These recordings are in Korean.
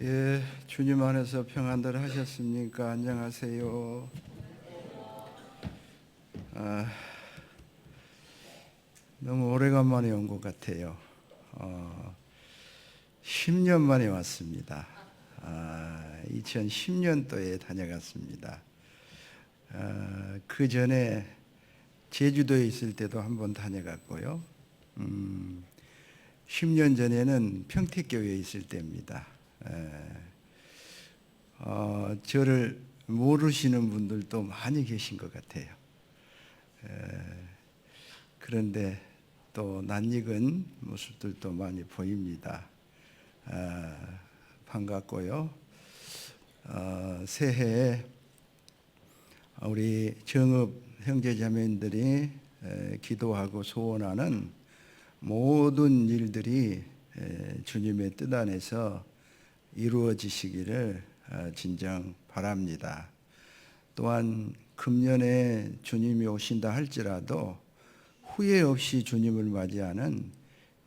예, 주님 안에서 평안들 하셨습니까? 안녕하세요. 너무 오래간만에 온 것 같아요. 10년 만에 왔습니다. 2010년도에 다녀갔습니다. 그 전에 제주도에 있을 때도 한번 다녀갔고요. 10년 전에는 평택교회에 있을 때입니다. 저를 모르시는 분들도 많이 계신 것 같아요. 그런데 또 낯익은 모습들도 많이 보입니다. 반갑고요. 새해에 우리 정읍 형제자매들이 기도하고 소원하는 모든 일들이 주님의 뜻 안에서 이루어지시기를 진정 바랍니다. 또한 금년에 주님이 오신다 할지라도 후회 없이 주님을 맞이하는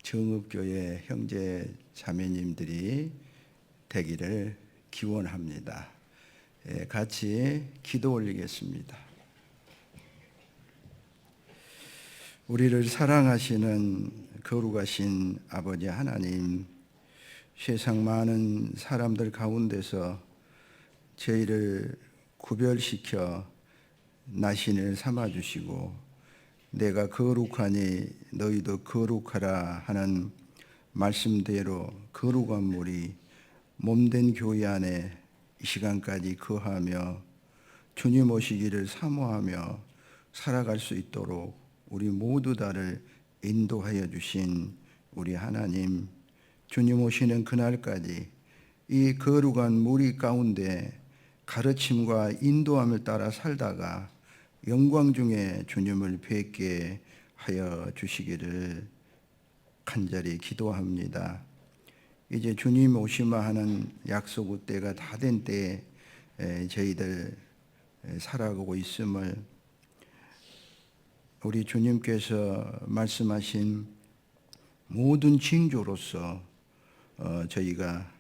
정읍교회 형제 자매님들이 되기를 기원합니다. 같이 기도 올리겠습니다. 우리를 사랑하시는 거룩하신 아버지 하나님, 세상 많은 사람들 가운데서 저희를 구별시켜 나신을 삼아주시고 내가 거룩하니 너희도 거룩하라 하는 말씀대로 거룩한 물이 몸된 교회 안에 이 시간까지 거하며 주님 오시기를 사모하며 살아갈 수 있도록 우리 모두 다를 인도하여 주신 우리 하나님, 주님 오시는 그날까지 이 거룩한 무리 가운데 가르침과 인도함을 따라 살다가 영광 중에 주님을 뵙게 하여 주시기를 간절히 기도합니다. 이제 주님 오시마 하는 약속 때가 다 된 때에 저희들 살아가고 있음을 우리 주님께서 말씀하신 모든 징조로서 저희가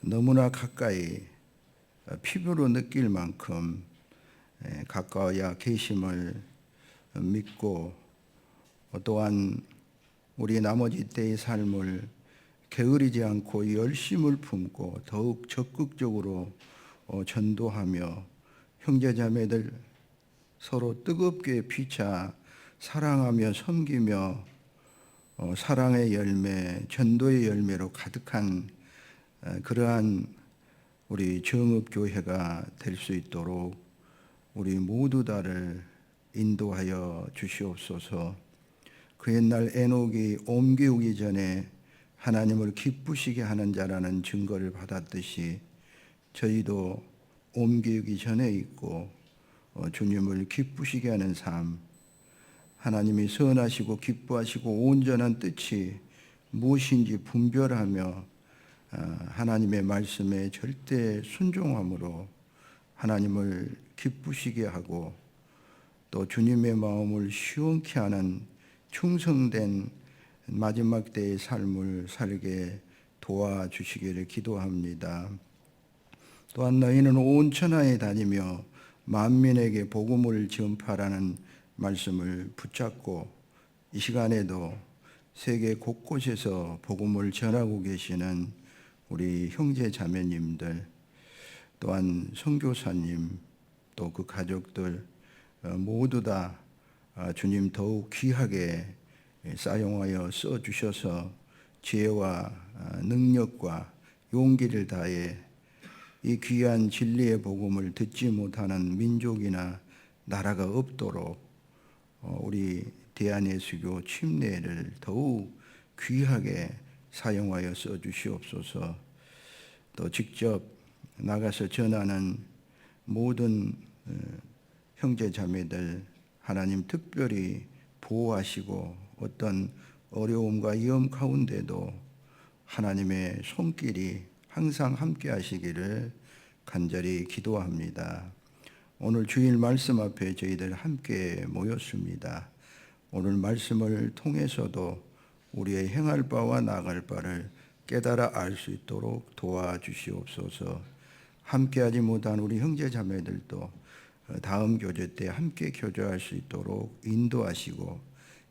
너무나 가까이 피부로 느낄 만큼 가까워야 계심을 믿고 또한 우리 나머지 때의 삶을 게으르지 않고 열심을 품고 더욱 적극적으로 전도하며 형제자매들 서로 뜨겁게 피차 사랑하며 섬기며 사랑의 열매, 전도의 열매로 가득한 그러한 우리 정읍교회가 될 수 있도록 우리 모두 다를 인도하여 주시옵소서. 그 옛날 에녹이 옮기우기 전에 하나님을 기쁘시게 하는 자라는 증거를 받았듯이 저희도 옮기우기 전에 있고 주님을 기쁘시게 하는 삶, 하나님이 선하시고 기뻐하시고 온전한 뜻이 무엇인지 분별하며 하나님의 말씀에 절대 순종함으로 하나님을 기쁘시게 하고 또 주님의 마음을 시원케 하는 충성된 마지막 때의 삶을 살게 도와주시기를 기도합니다. 또한 너희는 온 천하에 다니며 만민에게 복음을 전파라는 말씀을 붙잡고 이 시간에도 세계 곳곳에서 복음을 전하고 계시는 우리 형제 자매님들 또한 선교사님 또 그 가족들 모두 다 주님 더욱 귀하게 사용하여 써주셔서 지혜와 능력과 용기를 다해 이 귀한 진리의 복음을 듣지 못하는 민족이나 나라가 없도록 우리 대한예수교 침례를 더욱 귀하게 사용하여 써주시옵소서. 또 직접 나가서 전하는 모든 형제 자매들 하나님 특별히 보호하시고 어떤 어려움과 위험 가운데도 하나님의 손길이 항상 함께 하시기를 간절히 기도합니다. 오늘 주일 말씀 앞에 저희들 함께 모였습니다. 오늘 말씀을 통해서도 우리의 행할 바와 나갈 바를 깨달아 알 수 있도록 도와주시옵소서. 함께하지 못한 우리 형제 자매들도 다음 교제 때 함께 교제할 수 있도록 인도하시고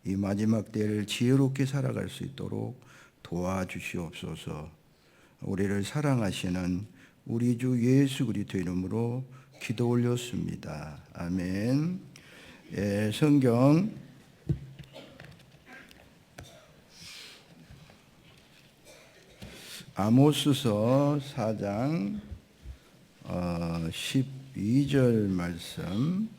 이 마지막 때를 지혜롭게 살아갈 수 있도록 도와주시옵소서. 우리를 사랑하시는 우리 주 예수 그리스도 이름으로 기도 올렸습니다. 아멘. 예, 성경 아모스서 4장 12절 말씀.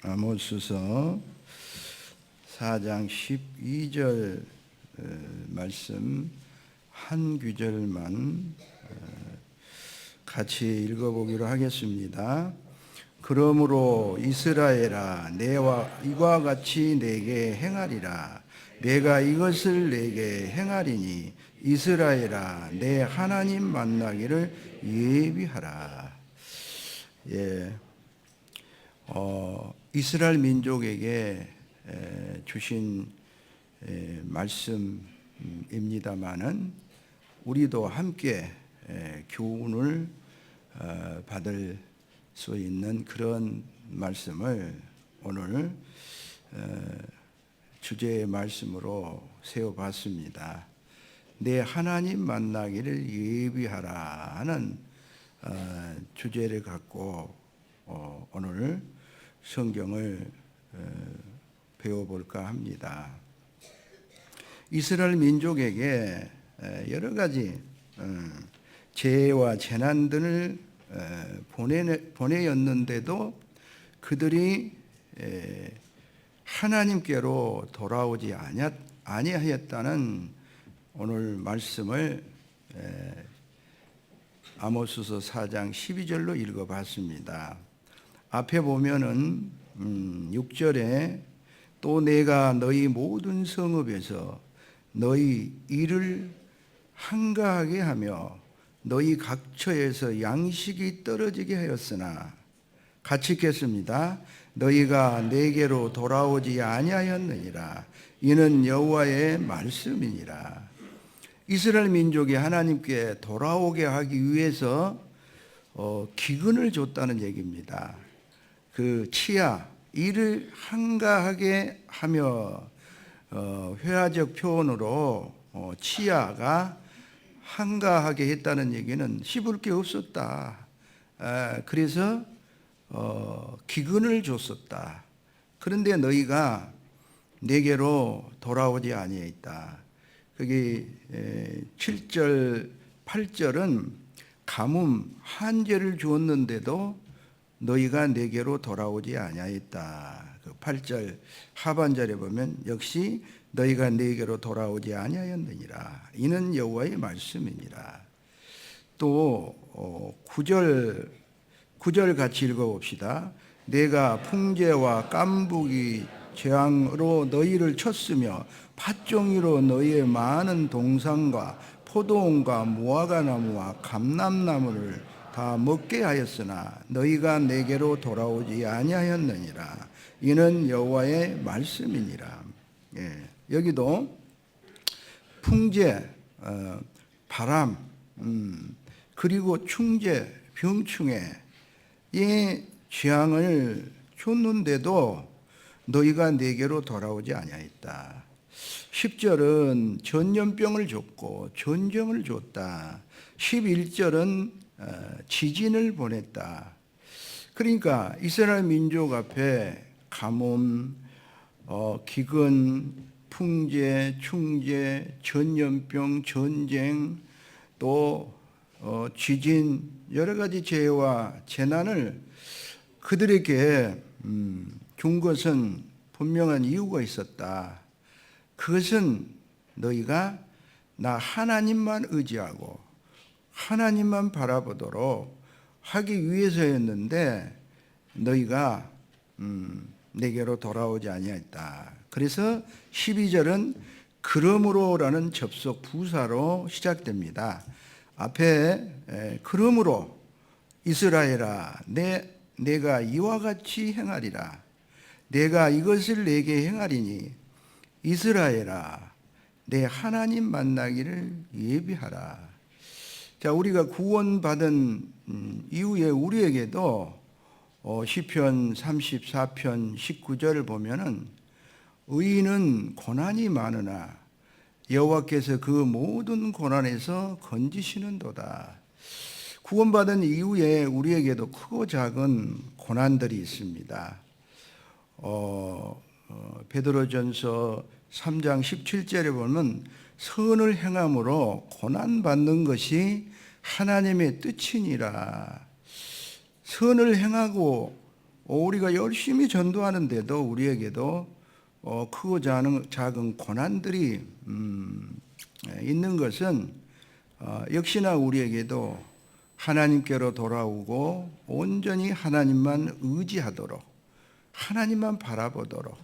아모스서 4장 12절 말씀 한 구절만 같이 읽어보기로 하겠습니다. 그러므로 이스라엘아 내와 이와 같이 내게 행하리라. 내가 이것을 내게 행하리니 이스라엘아 내 하나님 만나기를 예비하라. 예, 이스라엘 민족에게 주신 말씀입니다마는 우리도 함께 교훈을 받을 수 있는 그런 말씀을 오늘 주제의 말씀으로 세워봤습니다. 내 하나님 만나기를 예비하라 하는 주제를 갖고 오늘 성경을 배워볼까 합니다. 이스라엘 민족에게 여러 가지 재해와 재난들을 보내었는데도 그들이 하나님께로 돌아오지 아니하였다는 오늘 말씀을 아모스서 4장 12절로 읽어봤습니다. 앞에 보면은 6절에 또 내가 너희 모든 성읍에서 너희 일을 한가하게 하며 너희 각처에서 양식이 떨어지게 하였으나 같이 읽겠습니다. 너희가 내게로 돌아오지 아니하였느니라. 이는 여호와의 말씀이니라. 이스라엘 민족이 하나님께 돌아오게 하기 위해서 기근을 줬다는 얘기입니다. 그 치아, 이를 한가하게 하며 회화적 표현으로 치아가 한가하게 했다는 얘기는 씹을 게 없었다. 그래서 기근을 줬었다. 그런데 너희가 내게로 돌아오지 아니했다. 거기 7절, 8절은 가뭄, 한재를 주었는데도 너희가 내게로 돌아오지 아니하였다. 그 8절 하반절에 보면 역시 너희가 내게로 돌아오지 아니하였느니라. 이는 여호와의 말씀이니라. 또 9절 같이 읽어봅시다. 내가 풍제와 깐부기 재앙으로 너희를 쳤으며 팥종이로 너희의 많은 동산과 포도원과 무화과나무와 감람나무를 다 먹게 하였으나 너희가 내게로 돌아오지 아니하였느니라. 이는 여호와의 말씀이니라. 예, 여기도 풍제, 바람, 그리고 충제, 병충해 이 재앙을 줬는데도 너희가 내게로 돌아오지 아니하였다. 10절은 전염병을 줬고 전쟁을 줬다. 11절은 지진을 보냈다. 그러니까 이스라엘 민족 앞에 가뭄, 기근, 풍제, 충제, 전염병, 전쟁, 또 지진, 여러 가지 재해와 재난을 그들에게 준 것은 분명한 이유가 있었다. 그것은 너희가 나 하나님만 의지하고 하나님만 바라보도록 하기 위해서였는데 너희가 내게로 돌아오지 아니했다. 그래서 12절은 그러므로라는 접속 부사로 시작됩니다. 앞에 그러므로 이스라엘아 내가 이와 같이 행하리라. 내가 이것을 내게 행하리니 이스라엘아, 내 하나님 만나기를 예비하라. 자, 우리가 구원받은 이후에 우리에게도 시편 34편 19절을 보면은 의인은 고난이 많으나 여호와께서 그 모든 고난에서 건지시는도다. 구원받은 이후에 우리에게도 크고 작은 고난들이 있습니다. 베드로전서 3장 17절에 보면 선을 행함으로 고난받는 것이 하나님의 뜻이니라. 선을 행하고 우리가 열심히 전도하는데도 우리에게도 크고 작은 고난들이 있는 것은 역시나 우리에게도 하나님께로 돌아오고 온전히 하나님만 의지하도록, 하나님만 바라보도록,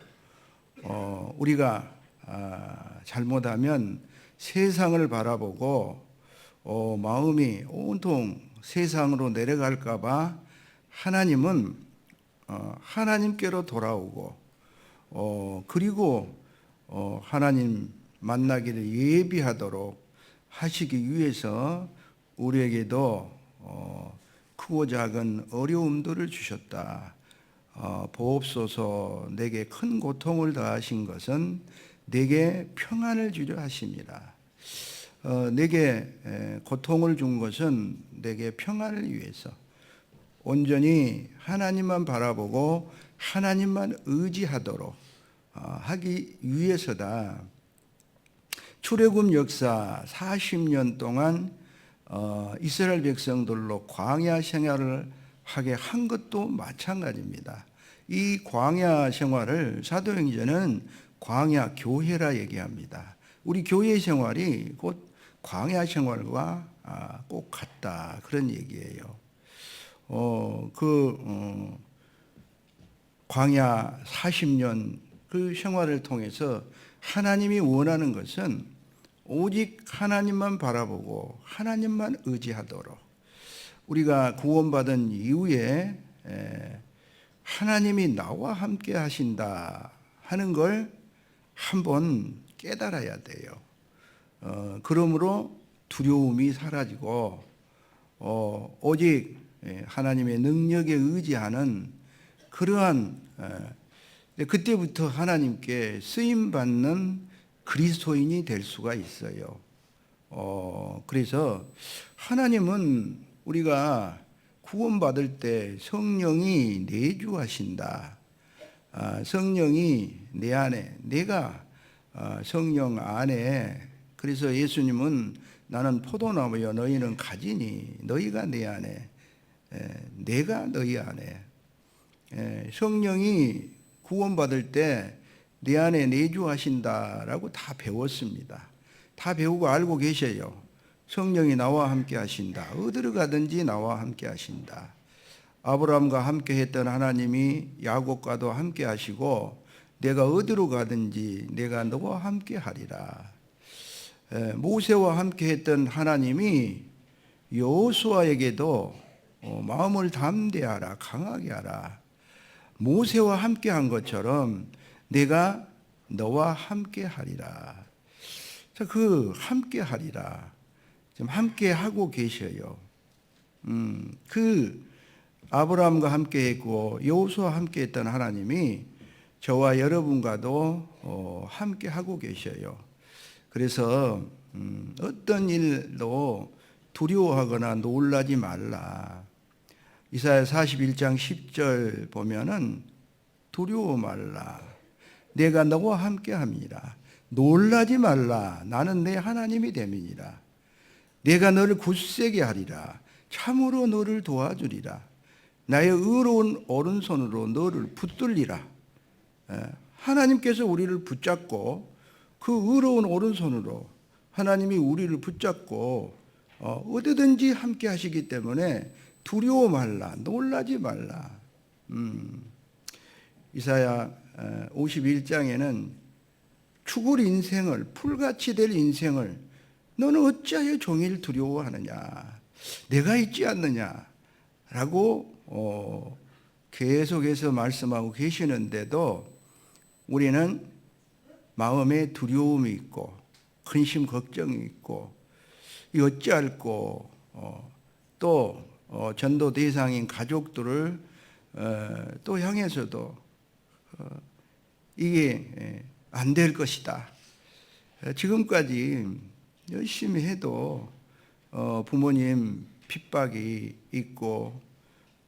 우리가 잘못하면 세상을 바라보고 마음이 온통 세상으로 내려갈까 봐 하나님은 하나님께로 돌아오고 그리고 하나님 만나기를 예비하도록 하시기 위해서 우리에게도 크고 작은 어려움들을 주셨다. 보옵소서, 내게 큰 고통을 더하신 것은 내게 평안을 주려 하십니다. 내게 고통을 준 것은 내게 평안을 위해서 온전히 하나님만 바라보고 하나님만 의지하도록 하기 위해서다. 출애굽 역사 40년 동안 이스라엘 백성들로 광야 생활을 하게 한 것도 마찬가지입니다. 이 광야 생활을 사도행전은 광야 교회라 얘기합니다. 우리 교회 생활이 곧 광야 생활과 꼭 같다, 그런 얘기예요. 광야 40년 그 생활을 통해서 하나님이 원하는 것은 오직 하나님만 바라보고 하나님만 의지하도록, 우리가 구원받은 이후에 하나님이 나와 함께 하신다 하는 걸 한번 깨달아야 돼요. 그러므로 두려움이 사라지고 오직 하나님의 능력에 의지하는 그러한, 그때부터 하나님께 쓰임받는 그리스도인이 될 수가 있어요. 그래서 하나님은 우리가 구원받을 때 성령이 내주하신다. 성령이 내 안에, 내가 성령 안에, 그래서 예수님은 나는 포도나무여 너희는 가지니 너희가 내 안에, 내가 너희 안에. 성령이 구원받을 때 내 안에 내주하신다라고 다 배웠습니다. 다 배우고 알고 계셔요. 성령이 나와 함께 하신다. 어디로 가든지 나와 함께 하신다. 아브라함과 함께 했던 하나님이 야곱과도 함께 하시고 내가 어디로 가든지 내가 너와 함께 하리라. 모세와 함께 했던 하나님이 여호수아에게도 마음을 담대하라, 강하게 하라. 모세와 함께 한 것처럼 내가 너와 함께 하리라. 자, 그 함께 하리라. 지금 함께 하고 계셔요. 그 아브라함과 함께 했고 여호수아와 함께 했던 하나님이 저와 여러분과도 함께 하고 계셔요. 그래서 어떤 일도 두려워하거나 놀라지 말라. 이사야 41장 10절 보면은 두려워 말라. 내가 너와 함께 함이라. 놀라지 말라. 나는 내 하나님이 됨이니라. 내가 너를 굳세게 하리라. 참으로 너를 도와주리라. 나의 의로운 오른손으로 너를 붙들리라. 하나님께서 우리를 붙잡고 그 의로운 오른손으로 하나님이 우리를 붙잡고 어디든지 함께 하시기 때문에 두려워 말라, 놀라지 말라. 이사야 51장에는 죽을 인생을, 풀같이 될 인생을 너는 어찌하여 종일 두려워하느냐, 내가 있지 않느냐라고 계속해서 말씀하고 계시는데도 우리는 마음에 두려움이 있고 근심 걱정이 있고 이 어찌할꼬 또 전도 대상인 가족들을 또 향해서도 이게 안 될 것이다. 지금까지 열심히 해도 부모님 핍박이 있고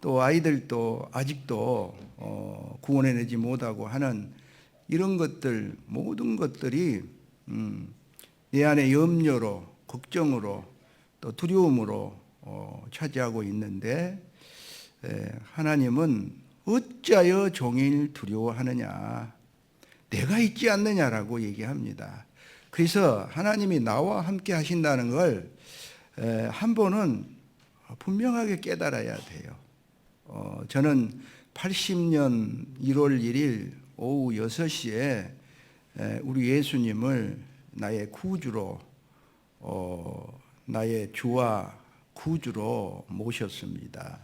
또 아이들도 아직도 구원해내지 못하고 하는 이런 것들 모든 것들이 내 안에 염려로 걱정으로 또 두려움으로 차지하고 있는데 하나님은 어찌하여 종일 두려워하느냐 내가 있지 않느냐라고 얘기합니다. 그래서 하나님이 나와 함께 하신다는 걸 한 번은 분명하게 깨달아야 돼요. 저는 80년 1월 1일 오후 6시에 우리 예수님을 나의 구주로 나의 주와 구주로 모셨습니다.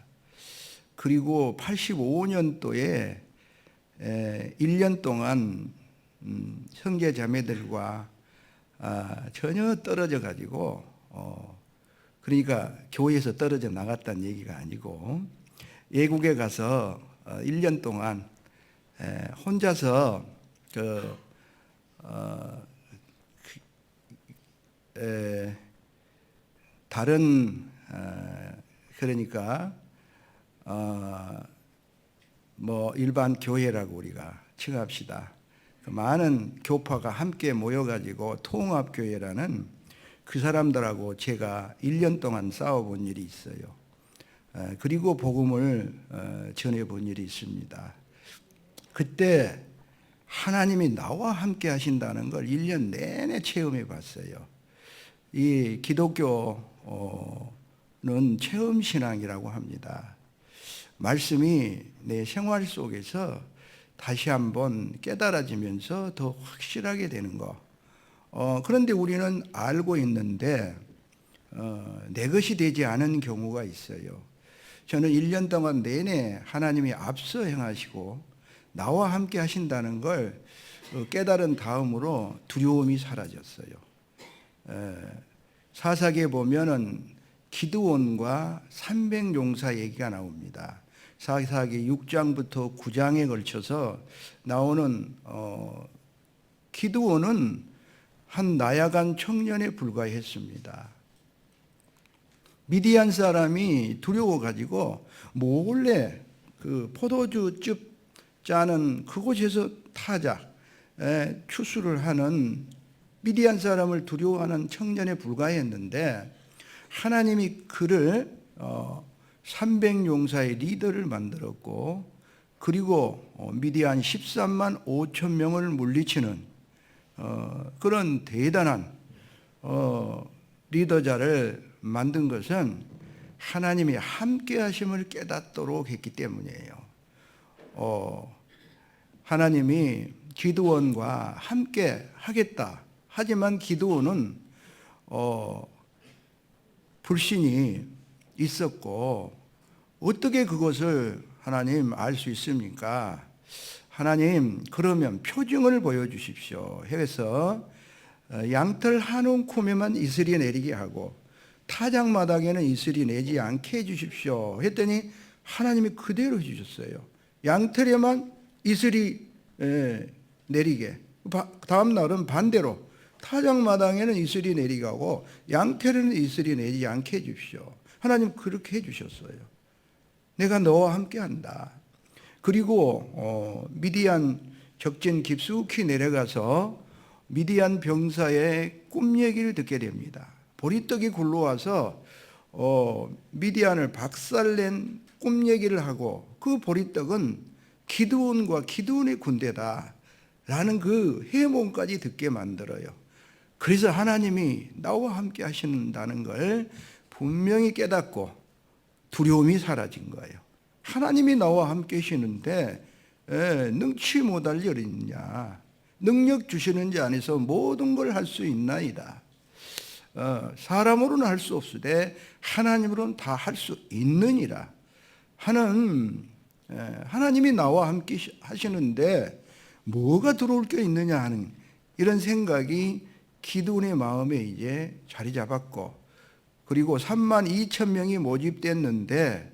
그리고 85년도에 1년 동안 형제 자매들과 전혀 떨어져 가지고 그러니까 교회에서 떨어져 나갔다는 얘기가 아니고 외국에 가서 1년 동안 혼자서 다른 그러니까 뭐 일반 교회라고 우리가 칭합시다. 많은 교파가 함께 모여가지고 통합교회라는 그 사람들하고 제가 1년 동안 싸워본 일이 있어요. 그리고 복음을 전해본 일이 있습니다. 그때 하나님이 나와 함께 하신다는 걸 1년 내내 체험해 봤어요. 이 기독교는 체험신앙이라고 합니다. 말씀이 내 생활 속에서 다시 한번 깨달아지면서 더 확실하게 되는 거. 그런데 우리는 알고 있는데 내 것이 되지 않은 경우가 있어요. 저는 1년 동안 내내 하나님이 앞서 행하시고 나와 함께 하신다는 걸 깨달은 다음으로 두려움이 사라졌어요. 사사기에 보면은 기드온과 300용사 얘기가 나옵니다. 사사기 6장부터 9장에 걸쳐서 나오는 기드온은 한 나약한 청년에 불과했습니다. 미디안 사람이 두려워가지고 몰래 그 포도주즙 짜는 그곳에서 추수를 하는 미디안 사람을 두려워하는 청년에 불과했는데 하나님이 그를 300용사의 리더를 만들었고 그리고 미디안 13만 5천 명을 물리치는 그런 대단한 리더자를 만든 것은 하나님이 함께 하심을 깨닫도록 했기 때문이에요. 하나님이 기드온과 함께 하겠다. 하지만 기드온은 불신이 있었고 어떻게 그것을 하나님 알 수 있습니까? 하나님 그러면 표징을 보여주십시오 해서 양털 한 움큼에만 이슬이 내리게 하고 타작마당에는 이슬이 내지 않게 해주십시오 했더니 하나님이 그대로 해주셨어요. 양털에만 이슬이 내리게. 다음 날은 반대로 타작마당에는 이슬이 내리게 하고 양털에는 이슬이 내지 않게 해주십시오. 하나님 그렇게 해주셨어요. 내가 너와 함께 한다. 그리고 미디안 적진 깊숙이 내려가서 미디안 병사의 꿈 얘기를 듣게 됩니다. 보리떡이 굴러와서 미디안을 박살낸 꿈 얘기를 하고 그 보리떡은 기드온과 기드온의 군대다 라는 그 해몽까지 듣게 만들어요. 그래서 하나님이 나와 함께 하신다는 걸 분명히 깨닫고 두려움이 사라진 거예요. 하나님이 나와 함께 하시는데 능치 못할 일이 있냐. 능력 주시는 자 안에서 모든 걸 할 수 있나이다. 사람으로는 할 수 없으되 하나님으로는 다 할 수 있느니라 하는 하나님이 나와 함께 하시는데 뭐가 들어올 게 있느냐 하는 이런 생각이 기드온의 마음에 이제 자리 잡았고, 그리고 32,000명이 모집됐는데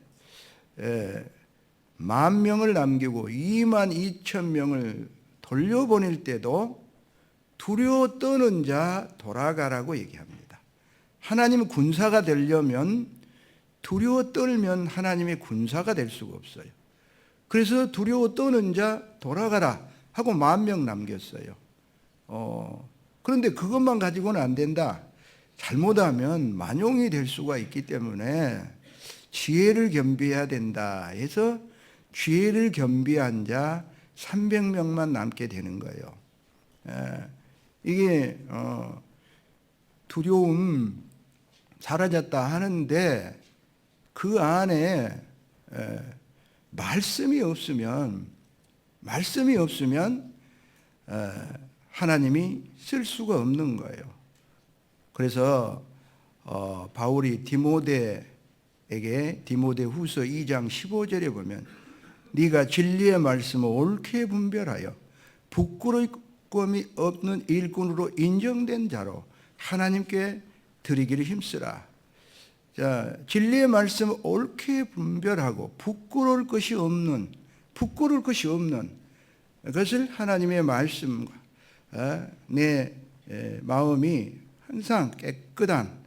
10,000명을 남기고 22,000명을 돌려보낼 때도 두려워 떠는 자 돌아가라고 얘기합니다. 하나님의 군사가 되려면 두려워 떨면 하나님의 군사가 될 수가 없어요. 그래서 두려워 떠는 자 돌아가라 하고 10,000명 남겼어요. 그런데 그것만 가지고는 안 된다. 잘못하면 만용이 될 수가 있기 때문에 지혜를 겸비해야 된다 해서 지혜를 겸비한 자 300명만 남게 되는 거예요. 이게 두려움 사라졌다 하는데 그 안에 말씀이 없으면 하나님이 쓸 수가 없는 거예요. 그래서 바울이 디모데에게 디모데후서 2장 15절에 보면 네가 진리의 말씀을 옳게 분별하여 부끄러움이 없는 일꾼으로 인정된 자로 하나님께 드리기를 힘쓰라. 자, 진리의 말씀을 옳게 분별하고 부끄러울 것이 없는 그것을 하나님의 말씀과 내 마음이 항상 깨끗한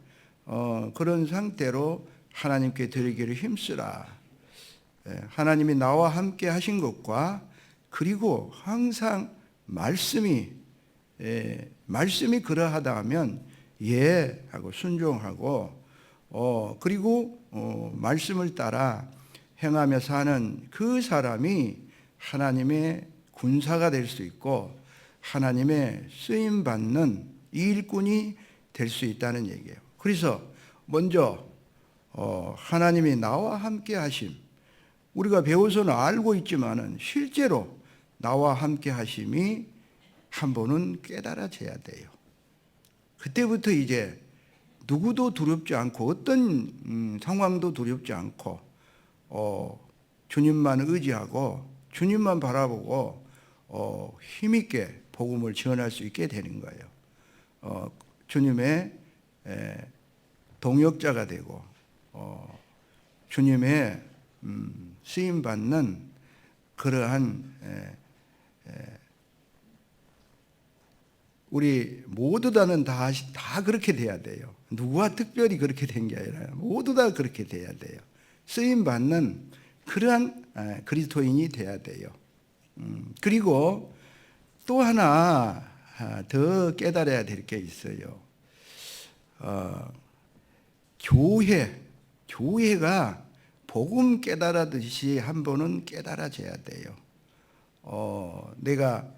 그런 상태로 하나님께 드리기를 힘쓰라. 하나님이 나와 함께 하신 것과 그리고 항상 말씀이 그러하다 하면 예 하고 순종하고 그리고 말씀을 따라 행하며 사는 그 사람이 하나님의 군사가 될 수 있고 하나님의 쓰임받는 일꾼이 될 수 있다는 얘기예요. 그래서 먼저 하나님이 나와 함께 하심, 우리가 배워서는 알고 있지만은 실제로 나와 함께 하심이 한 번은 깨달아져야 돼요. 그때부터 이제 누구도 두렵지 않고 어떤 상황도 두렵지 않고 주님만 의지하고 주님만 바라보고 힘있게 복음을 전할 수 있게 되는 거예요. 주님의 동역자가 되고 주님의 쓰임받는 그러한 우리 모두 다는 다 그렇게 돼야 돼요. 누구와 특별히 그렇게 된 게 아니라 모두 다 그렇게 돼야 돼요. 쓰임받는 그러한 그리스도인이 돼야 돼요. 그리고 또 하나 더 깨달아야 될 게 있어요. 교회가 복음 깨달았듯이 한 번은 깨달아져야 돼요. 내가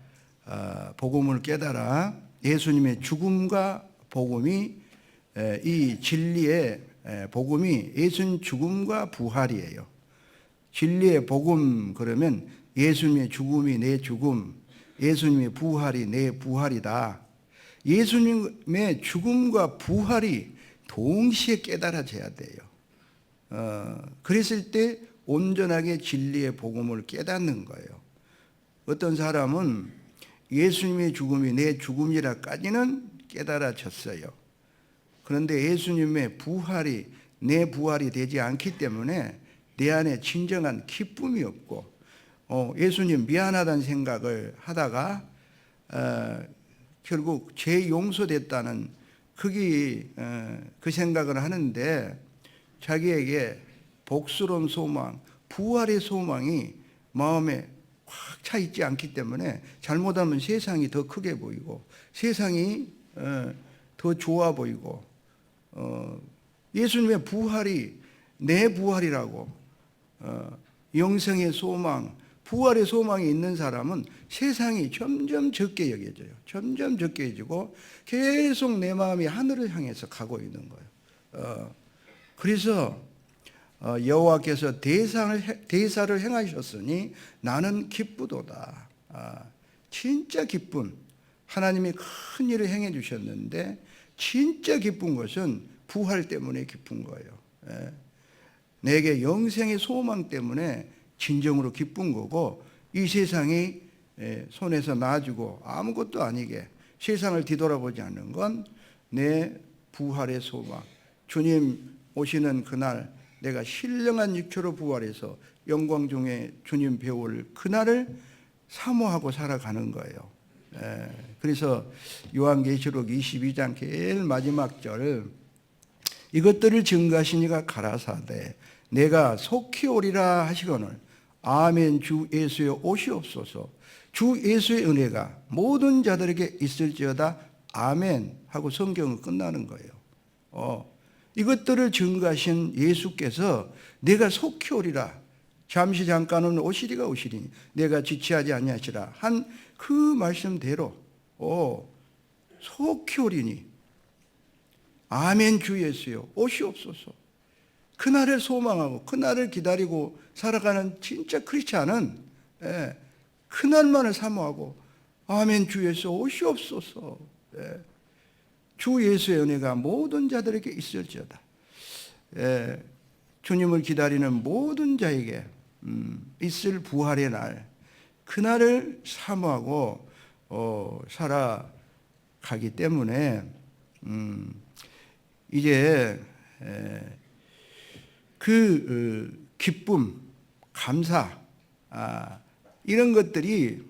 복음을 깨달아 예수님의 죽음과 복음이 이 진리의 복음이 예수님 죽음과 부활이에요. 진리의 복음 그러면 예수님의 죽음이 내 죽음, 예수님의 부활이 내 부활이다. 예수님의 죽음과 부활이 동시에 깨달아져야 돼요. 그랬을 때 온전하게 진리의 복음을 깨닫는 거예요. 어떤 사람은 예수님의 죽음이 내 죽음이라까지는 깨달아졌어요. 그런데 예수님의 부활이 내 부활이 되지 않기 때문에 내 안에 진정한 기쁨이 없고 예수님 미안하다는 생각을 하다가 결국 죄 용서됐다는 그 생각을 하는데 자기에게 복스러운 소망, 부활의 소망이 마음에 확 차 있지 않기 때문에 잘못하면 세상이 더 크게 보이고 세상이 더 좋아 보이고 예수님의 부활이 내 부활이라고 영생의 소망, 부활의 소망이 있는 사람은 세상이 점점 적게 여겨져요. 점점 적게 여기고 계속 내 마음이 하늘을 향해서 가고 있는 거예요. 그래서 여호와께서 대사를 행하셨으니 나는 기쁘도다. 진짜 기쁜 하나님이 큰 일을 행해 주셨는데 진짜 기쁜 것은 부활 때문에 기쁜 거예요. 내게 영생의 소망 때문에 진정으로 기쁜 거고 이 세상이 손에서 놔주고 아무것도 아니게 세상을 뒤돌아보지 않는 건 내 부활의 소망, 주님 오시는 그날 내가 신령한 육체로 부활해서 영광 중에 주님 배울 그날을 사모하고 살아가는 거예요. 그래서 요한계시록 22장 제일 마지막 절, 이것들을 증거하시니가 가라사대 내가 속히 오리라 하시거늘 아멘. 주 예수여 오시옵소서. 주 예수의 은혜가 모든 자들에게 있을지어다 아멘 하고 성경은 끝나는 거예요. 이것들을 증거하신 예수께서 내가 속히 오리라, 잠시 잠깐은 오시리가 오시리니 내가 지체하지 아니하시라 한 그 말씀대로 속히 오리니 아멘. 주 예수여 오시옵소서. 그날을 소망하고 그날을 기다리고 살아가는 진짜 크리스찬은 그날만을 사모하고 아멘. 주 예수 오시옵소서. 주 예수의 은혜가 모든 자들에게 있을지어다. 주님을 기다리는 모든 자에게 있을 부활의 날, 그날을 사모하고 살아가기 때문에 이제 그 기쁨, 감사, 이런 것들이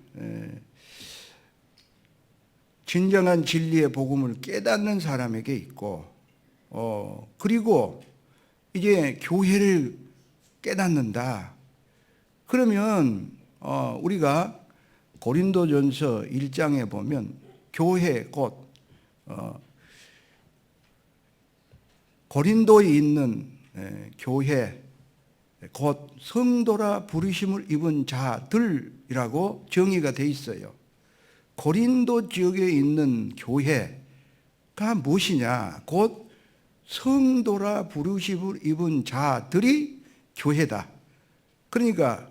진정한 진리의 복음을 깨닫는 사람에게 있고, 그리고 이제 교회를 깨닫는다. 그러면 우리가 고린도전서 1장에 보면 교회 곧 고린도에 있는 교회 곧 성도라 부르심을 입은 자들이라고 정의가 돼 있어요. 고린도 지역에 있는 교회가 무엇이냐? 곧 성도라 부르심을 입은 자들이 교회다. 그러니까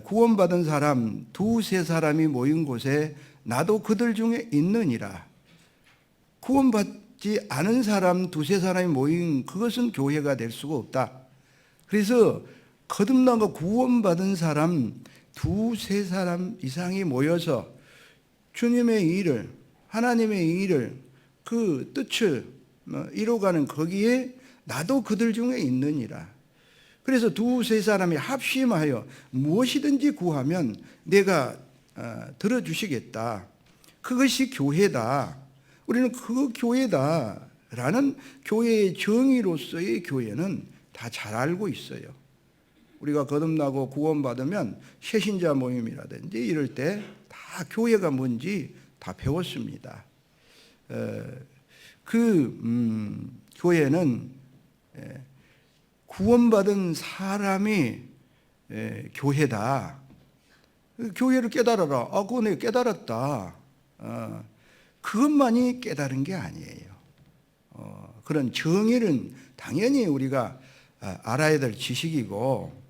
구원받은 사람 두세 사람이 모인 곳에 나도 그들 중에 있느니라. 구원받지 않은 사람 두세 사람이 모인 그것은 교회가 될 수가 없다. 그래서 거듭나고 구원받은 사람 두세 사람 이상이 모여서 주님의 일을, 하나님의 일을, 그 뜻을 이루어가는 거기에 나도 그들 중에 있느니라. 그래서 두세 사람이 합심하여 무엇이든지 구하면 내가 들어주시겠다. 그것이 교회다. 우리는 그 교회다라는 교회의 정의로서의 교회는 다 잘 알고 있어요. 우리가 거듭나고 구원받으면 새신자 모임이라든지 이럴 때 다 교회가 뭔지 다 배웠습니다. 교회는 구원받은 사람이 교회다. 교회를 깨달아라. 그거 내가 깨달았다. 그것만이 깨달은 게 아니에요. 그런 정의는 당연히 우리가 알아야 될 지식이고,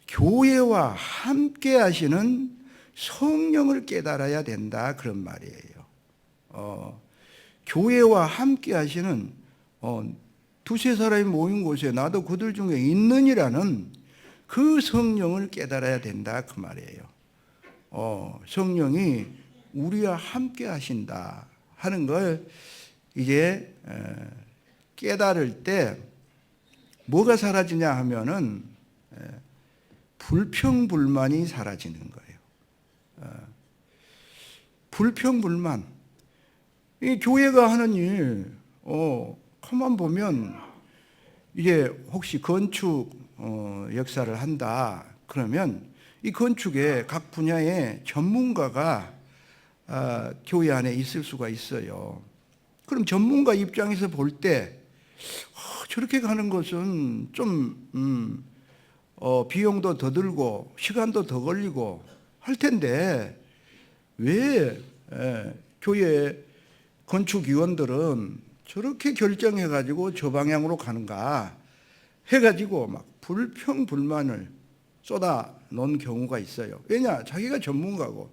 교회와 함께 하시는 성령을 깨달아야 된다, 그런 말이에요. 교회와 함께 하시는 두세 사람이 모인 곳에 나도 그들 중에 있느니라는 그 성령을 깨달아야 된다, 그 말이에요. 성령이 우리와 함께 하신다 하는 걸 이제 깨달을 때 뭐가 사라지냐 하면은 불평불만이 사라지는 거예요. 불평불만. 이 교회가 하는 일, 가만 보면 이제 혹시 건축 역사를 한다 그러면 이 건축의 각 분야의 전문가가 교회 안에 있을 수가 있어요. 그럼 전문가 입장에서 볼 때 저렇게 가는 것은 좀 비용도 더 들고 시간도 더 걸리고 할 텐데 왜 교회 건축위원들은 저렇게 결정해가지고 저 방향으로 가는가 해가지고 막 불평불만을 쏟아 놓은 경우가 있어요. 왜냐? 자기가 전문가고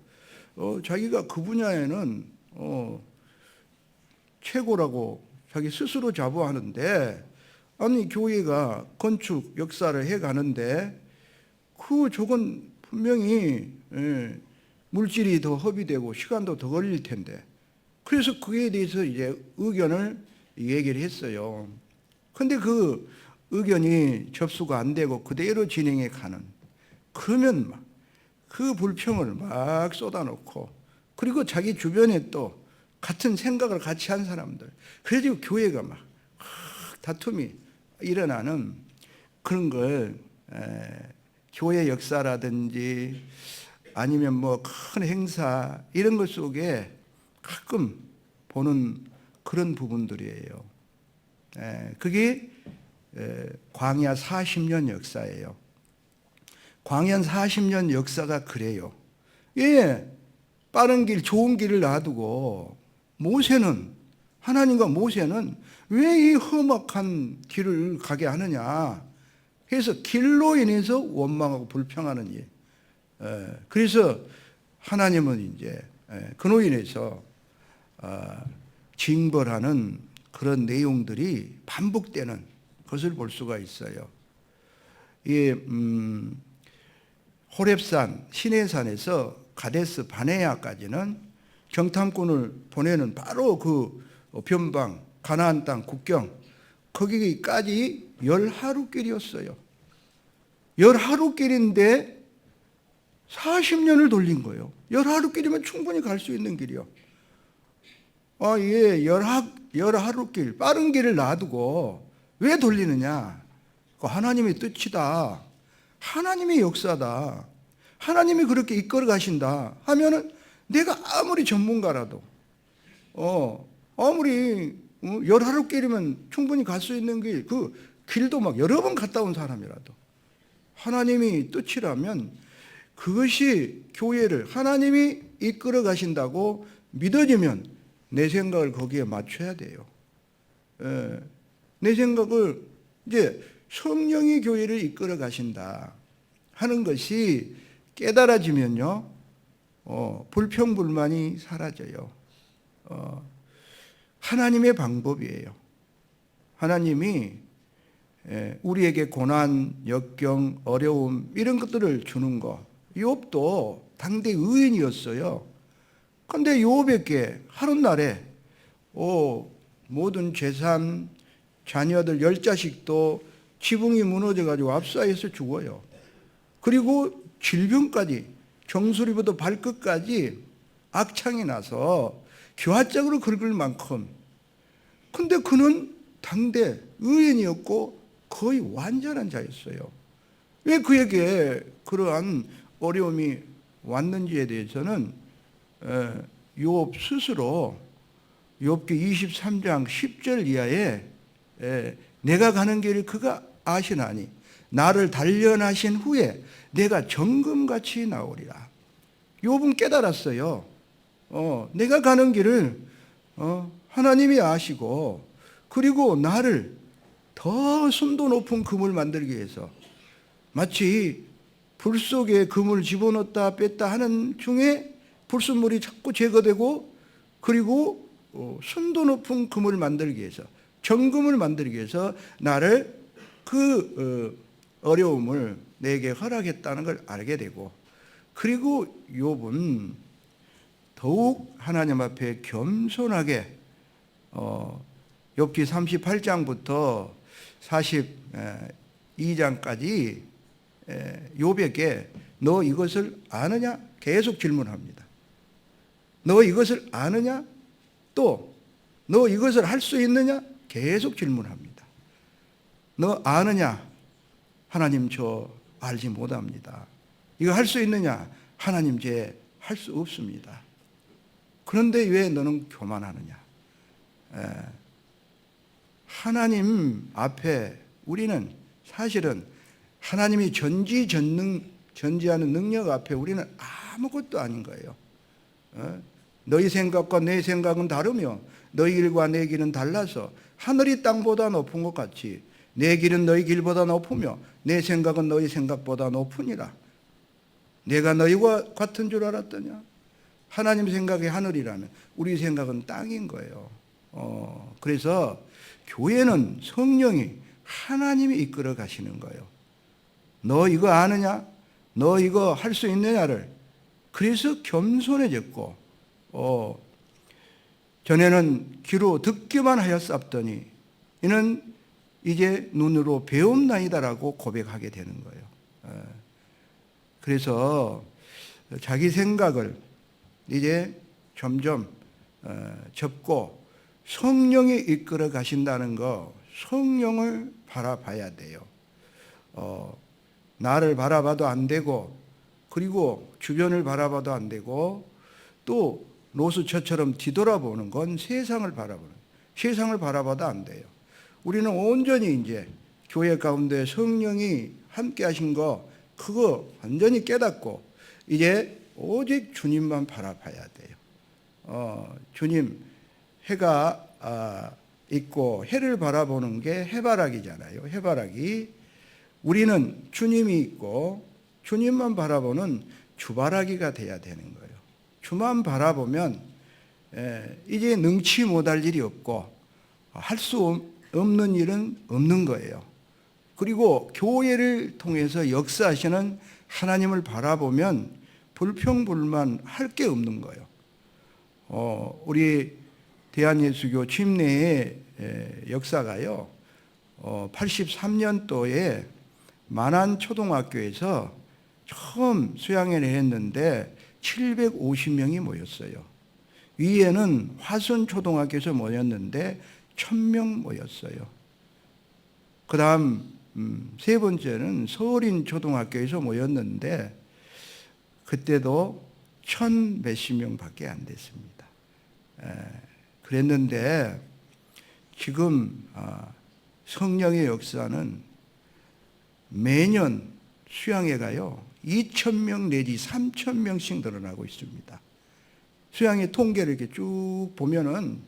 자기가 그 분야에는 최고라고 자기 스스로 자부하는데, 아니 교회가 건축 역사를 해가는데 저건 분명히 물질이 더 허비되고 시간도 더 걸릴 텐데, 그래서 그에 대해서 이제 의견을 얘기를 했어요. 근데 그 의견이 접수가 안 되고 그대로 진행해 가는, 그러면 막 그 불평을 막 쏟아놓고, 그리고 자기 주변에 또 같은 생각을 같이 한 사람들, 그래가지고 교회가 막 다툼이 일어나는 그런 걸 교회 역사라든지 아니면 뭐 큰 행사 이런 것 속에 가끔 보는 그런 부분들이에요. 그게 광야 40년 역사예요. 광야 40년 역사가 그래요. 예, 빠른 길, 좋은 길을 놔두고 하나님과 모세는 왜 이 험악한 길을 가게 하느냐 해서 길로 인해서 원망하고 불평하는 일. 그래서 하나님은 이제 그로 인해서 징벌하는 그런 내용들이 반복되는 것을 볼 수가 있어요. 이 호렙산 시내산에서 가데스 바네아까지는 정탐꾼을 보내는 바로 그 변방 가나안 땅 국경 거기까지 10하루길이었어요. 10하루길인데 40년을 돌린 거예요. 10하루길이면 충분히 갈 수 있는 길이요. 예, 10하루길, 빠른 길을 놔두고 왜 돌리느냐? 하나님의 뜻이다. 하나님의 역사다. 하나님이 그렇게 이끌어 가신다 하면은 내가 아무리 전문가라도, 아무리 10하루길이면 충분히 갈 수 있는 길, 그 길도 막 여러 번 갔다 온 사람이라도 하나님이 뜻이라면 그것이 교회를 하나님이 이끌어 가신다고 믿어지면 내 생각을 거기에 맞춰야 돼요. 내 생각을 이제 성령이 교회를 이끌어 가신다 하는 것이 깨달아지면요, 불평불만이 사라져요. 하나님의 방법이에요. 하나님이 우리에게 고난, 역경, 어려움 이런 것들을 주는 거. 욥도 당대 의인이었어요. 그런데 욥에게 하룻날에 모든 재산, 자녀들 10자식도 지붕이 무너져가지고 압사해서 죽어요. 그리고 질병까지, 정수리부터 발끝까지 악창이 나서 교화적으로 긁을 만큼. 근데 그는 당대 의인이었고 거의 완전한 자였어요. 왜 그에게 그러한 어려움이 왔는지에 대해서는 욥 스스로 욥기 23장 10절 이하에 내가 가는 길을 그가 아시나니 나를 단련하신 후에 내가 정금같이 나오리라. 욥은 깨달았어요. 내가 가는 길을 하나님이 아시고, 그리고 나를 더 순도 높은 금을 만들기 위해서, 마치 불 속에 금을 집어넣었다 뺐다 하는 중에 불순물이 자꾸 제거되고, 그리고 순도 높은 금을 만들기 위해서, 정금을 만들기 위해서 나를 그 어려움을 내게 허락했다는 걸 알게 되고, 그리고 욥은 더욱 하나님 앞에 겸손하게 욥기 38장부터 42장까지 욥에게 너 이것을 아느냐? 계속 질문합니다. 너 이것을 아느냐? 또 너 이것을 할 수 있느냐? 계속 질문합니다. 너 아느냐? 하나님 저 알지 못합니다. 이거 할 수 있느냐? 하나님 제 할 수 없습니다. 그런데 왜 너는 교만하느냐? 하나님 앞에 우리는 사실은 하나님이 전지하는 능력 앞에 우리는 아무것도 아닌 거예요. 너희 생각과 내 생각은 다르며 너희 길과 내 길은 달라서 하늘이 땅보다 높은 것 같이 내 길은 너희 길보다 높으며 내 생각은 너희 생각보다 높으니라. 내가 너희와 같은 줄 알았더냐? 하나님 생각이 하늘이라면 우리 생각은 땅인 거예요. 그래서 교회는 성령이 하나님이 이끌어 가시는 거예요. 너 이거 아느냐? 너 이거 할 수 있느냐를 그래서 겸손해졌고, 전에는 귀로 듣기만 하였사옵더니 이는 이제 눈으로 배움나이다라고 고백하게 되는 거예요. 그래서 자기 생각을 이제 점점 접고 성령이 이끌어 가신다는 거, 성령을 바라봐야 돼요. 나를 바라봐도 안 되고, 그리고 주변을 바라봐도 안 되고, 또 로스처처럼 뒤돌아보는 건 세상을 바라보는, 세상을 바라봐도 안 돼요. 우리는 온전히 이제 교회 가운데 성령이 함께 하신 거, 그거 완전히 깨닫고 이제 오직 주님만 바라봐야 돼요. 주님, 해가 있고 해를 바라보는 게 해바라기잖아요. 해바라기. 우리는 주님이 있고 주님만 바라보는 주바라기가 돼야 되는 거예요. 주만 바라보면 이제 능치 못할 일이 없고 할 수 없는 일은 없는 거예요. 그리고 교회를 통해서 역사하시는 하나님을 바라보면 불평불만 할 게 없는 거예요. 우리 대한예수교 침례의 역사가요, 83년도에 만안초등학교에서 처음 수양회를 했는데 750명이 모였어요. 위에는 화순초등학교에서 모였는데 1000명 모였어요. 그 다음 세 번째는 서울인초등학교에서 모였는데 그때도 1000 몇십 명밖에 안 됐습니다. 그랬는데 지금 성령의 역사는 매년 수양회가요 2000명 내지 3000명씩 늘어나고 있습니다. 수양회 통계를 이렇게 쭉 보면은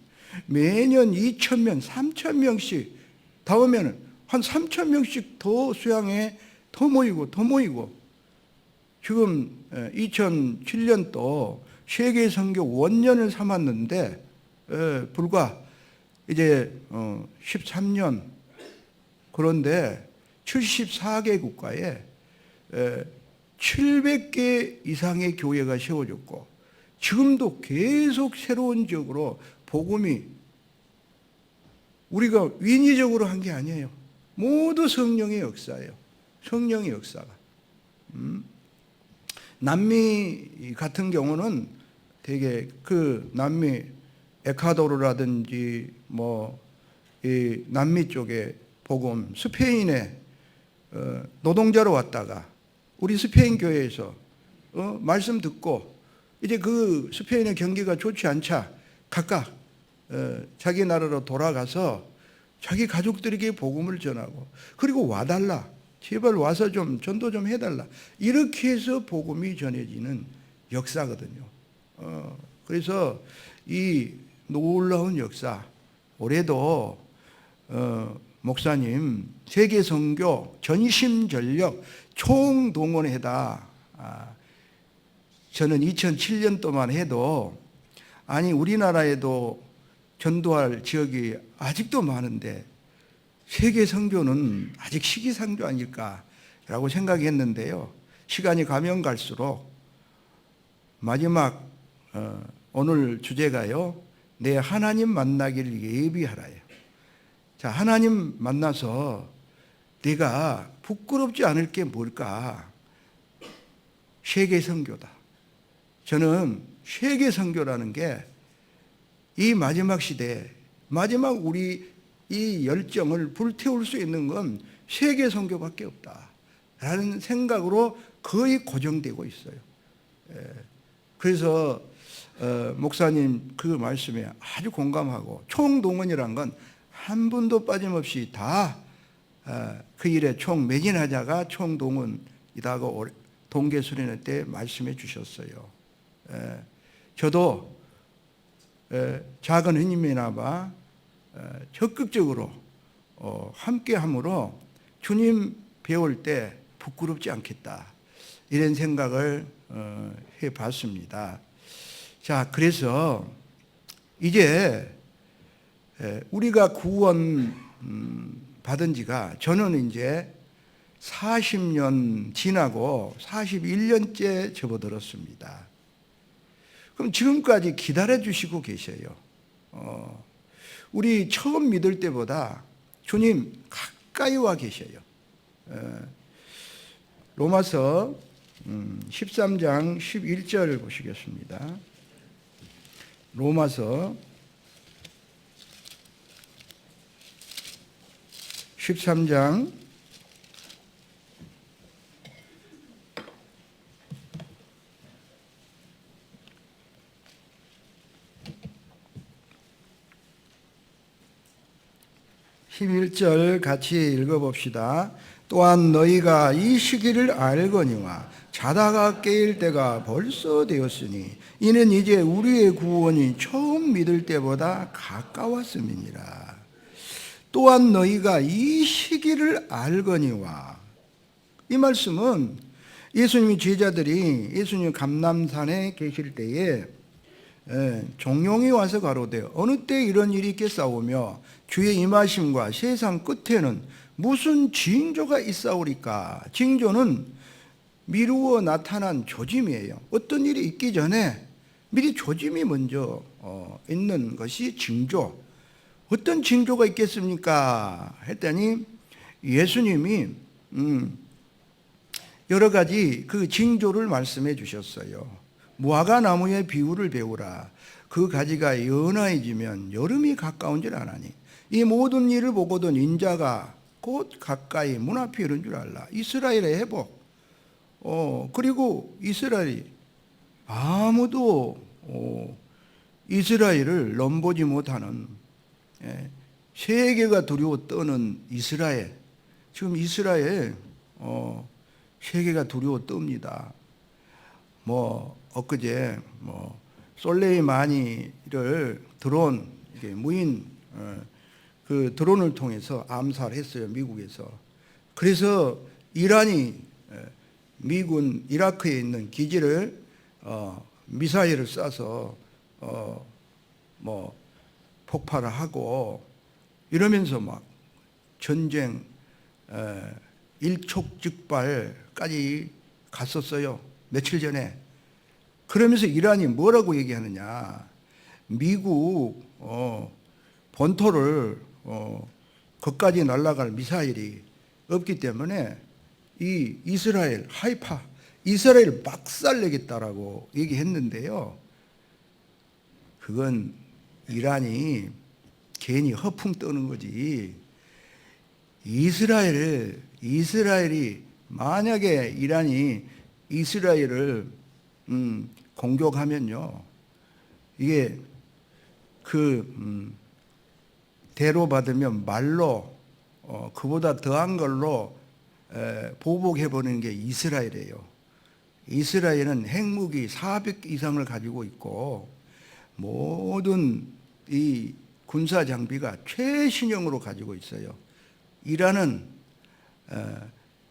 매년 2000명, 3000명씩, 다음에는 한 3000명씩 더 수양회 더 모이고 더 모이고, 지금 2007년도 세계 선교 원년을 삼았는데 불과 이제 13년, 그런데 74개 국가에 700개 이상의 교회가 세워졌고, 지금도 계속 새로운 지역으로 복음이, 우리가 인위적으로 한 게 아니에요. 모두 성령의 역사예요. 성령의 역사가. 남미 같은 경우는 되게 그 남미 에콰도르라든지 이 남미 쪽에 복음, 스페인에 노동자로 왔다가 우리 스페인 교회에서 말씀 듣고 이제 그 스페인의 경기가 좋지 않자 각각 자기 나라로 돌아가서 자기 가족들에게 복음을 전하고, 그리고 와달라, 제발 와서 좀 전도 좀 해달라, 이렇게 해서 복음이 전해지는 역사거든요. 그래서 이 놀라운 역사, 올해도 목사님 세계 선교 전심전력 총동원해다. 저는 2007년도만 해도, 아니 우리나라에도 전도할 지역이 아직도 많은데 세계 선교는 아직 시기상조 아닐까라고 생각했는데요. 시간이 가면 갈수록 마지막 오늘 주제가요, 내 하나님 만나기를 예비하라예요. 자, 하나님 만나서 내가 부끄럽지 않을 게 뭘까? 세계 선교다. 저는 세계 선교라는 게 이 마지막 시대에, 마지막 우리 이 열정을 불태울 수 있는 건 세계 선교밖에 없다라는 생각으로 거의 고정되고 있어요. 그래서 목사님 그 말씀에 아주 공감하고, 총동원이란 건 한 분도 빠짐없이 다 그 일에 총매진하자가 총동원이라고 동계수련회 때 말씀해 주셨어요. 저도 작은 힘이나마 적극적으로 함께함으로 주님 배울 때 부끄럽지 않겠다, 이런 생각을 해봤습니다. 자, 그래서 이제 우리가 구원 받은 지가, 저는 이제 40년 지나고 41년째 접어들었습니다. 그럼 지금까지 기다려 주시고 계셔요. 우리 처음 믿을 때보다 주님 가까이 와 계셔요. 로마서 13장 11절 보시겠습니다. 로마서 13장 11절 같이 읽어봅시다. 또한 너희가 이 시기를 알거니와 자다가 깨일 때가 벌써 되었으니 이는 이제 우리의 구원이 처음 믿을 때보다 가까웠음이니라. 또한 너희가 이 시기를 알거니와, 이 말씀은 예수님의 제자들이 예수님 감람산에 계실 때에 종용이 와서 가로되 어느 때 이런 일이 있겠사오며 주의 임하심과 세상 끝에는 무슨 징조가 있사오리까. 징조는 미루어 나타난 조짐이에요. 어떤 일이 있기 전에 미리 조짐이 먼저 있는 것이 징조. 어떤 징조가 있겠습니까 했더니 예수님이 여러 가지 그 징조를 말씀해 주셨어요. 무화과 나무의 비유를 배우라. 그 가지가 연하해지면 여름이 가까운 줄 아나니 이 모든 일을 보고도 인자가 곧 가까이 문 앞에 이른 줄 알라. 이스라엘의 회복. 그리고 이스라엘이 아무도 이스라엘을 넘보지 못하는, 세계가 두려워 떠는 이스라엘. 지금 이스라엘 세계가 두려워 떱니다. 엊그제 솔레이마니를 드론, 무인 그 드론을 통해서 암살했어요, 미국에서. 그래서 이란이 미군 이라크에 있는 기지를 미사일을 쏴서 폭발을 하고 이러면서 막 전쟁 일촉즉발까지 갔었어요, 며칠 전에. 그러면서 이란이 뭐라고 얘기하느냐. 미국 본토를 거기까지 날아갈 미사일이 없기 때문에 이 이스라엘 하이파, 이스라엘 박살내겠다라고 얘기했는데요. 그건 이란이 괜히 허풍 떠는 거지. 이스라엘이 만약에 이란이 이스라엘을 공격하면요, 이게 대로받으면 말로 그보다 더한 걸로 보복해버리는 게 이스라엘이에요. 이스라엘은 핵무기 400 이상을 가지고 있고 모든 이 군사 장비가 최신형으로 가지고 있어요. 이란은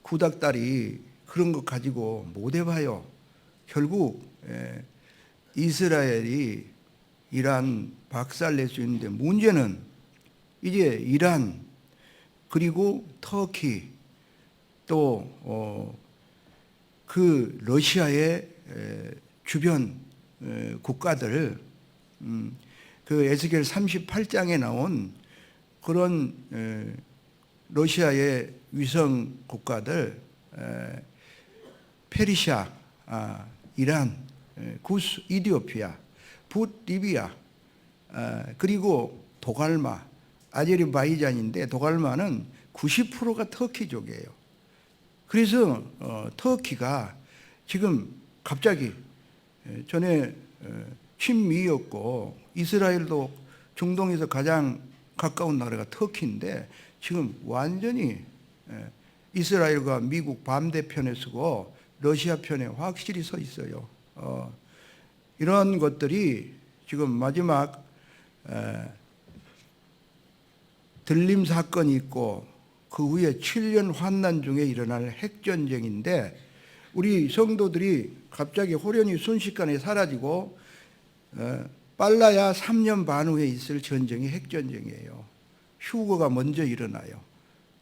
구닥다리 그런 거 가지고 못 해봐요. 결국 이스라엘이 이란 박살낼 수 있는데, 문제는 이제 이란 그리고 터키 또 그 러시아의 주변 국가들, 그 에스겔 38장에 나온 그런 러시아의 위성 국가들, 페르시아, 이란, 구스, 이디오피아, 붓, 리비아, 그리고 도갈마, 아제르바이잔인데 도갈마는 90%가 터키족이에요. 그래서 터키가 지금 갑자기, 전에 친미였고 이스라엘도 중동에서 가장 가까운 나라가 터키인데 지금 완전히 이스라엘과 미국 반대편에 서고 러시아 편에 확실히 서 있어요. 이런 것들이 지금 마지막 들림 사건이 있고 그 후에 7년 환난 중에 일어날 핵전쟁인데, 우리 성도들이 갑자기 호련히 순식간에 사라지고 빨라야 3년 반 후에 있을 전쟁이 핵전쟁이에요. 휴거가 먼저 일어나요.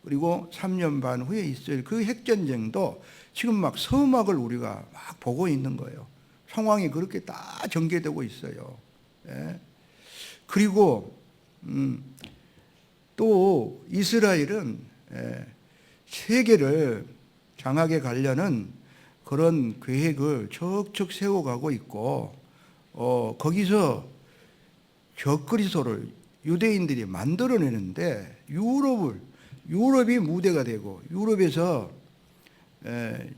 그리고 3년 반 후에 있을 그 핵전쟁도 지금 막 서막을 우리가 막 보고 있는 거예요. 상황이 그렇게 다 전개되고 있어요. 예. 그리고 또 이스라엘은 세계를 장악해 가려는 그런 계획을 척척 세워가고 있고, 거기서 적그리스도를 유대인들이 만들어내는데 유럽이 무대가 되고 유럽에서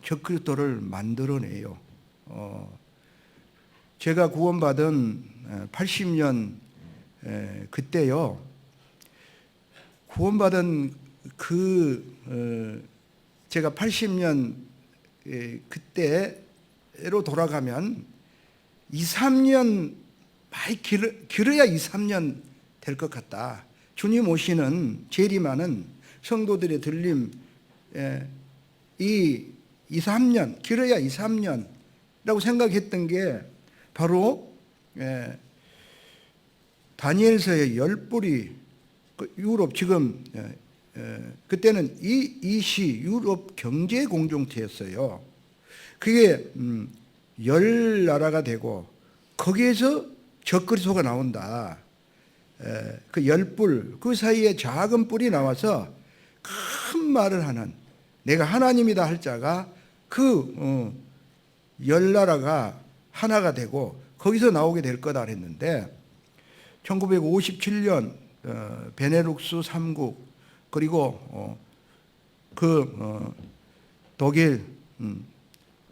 적그리스도를 만들어내요. 제가 구원받은 80년 그때요. 구원받은 제가 80년 그때로 돌아가면 2, 3년 많이 길어야 2, 3년 될 것 같다. 주님 오시는 재림하는 성도들의 들림 이 2, 3년 길어야 2, 3년이라고 생각했던 게 바로 다니엘서의 10불이 유럽 지금 그때는 이시 유럽 경제 공동체였어요. 그게 10나라가 되고 거기에서 적그리스도가 나온다. 그 10뿔 그 사이에 작은 뿔이 나와서 큰 말을 하는 내가 하나님이다 할 자가 그 10나라가 하나가 되고 거기서 나오게 될 거다 했는데 1957년 베네룩스 3국 그리고 독일,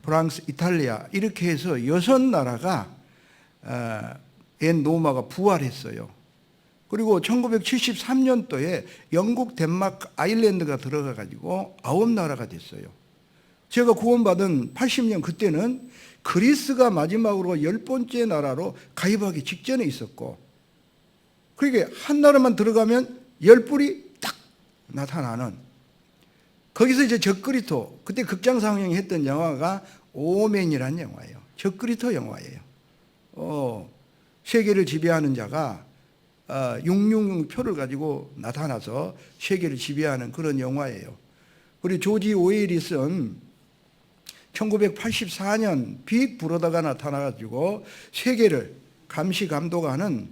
프랑스, 이탈리아 이렇게 해서 6나라가 옛 로마가 부활했어요. 그리고 1973년도에 영국, 덴마크, 아일랜드가 들어가 가지고 9나라가 됐어요. 제가 구원받은 80년 그때는 그리스가 마지막으로 10번째 나라로 가입하기 직전에 있었고, 그러니까 한 나라만 들어가면 10뿔이 딱 나타나는, 거기서 이제 적그리스도, 그때 극장 상영이 했던 영화가 오맨이라는 영화예요. 적그리스도 영화예요. 세계를 지배하는 자가 666 표를 가지고 나타나서 세계를 지배하는 그런 영화예요. 우리 조지 오웰이 쓴 1984년 빅 브로더가 나타나가지고 세계를 감시 감독하는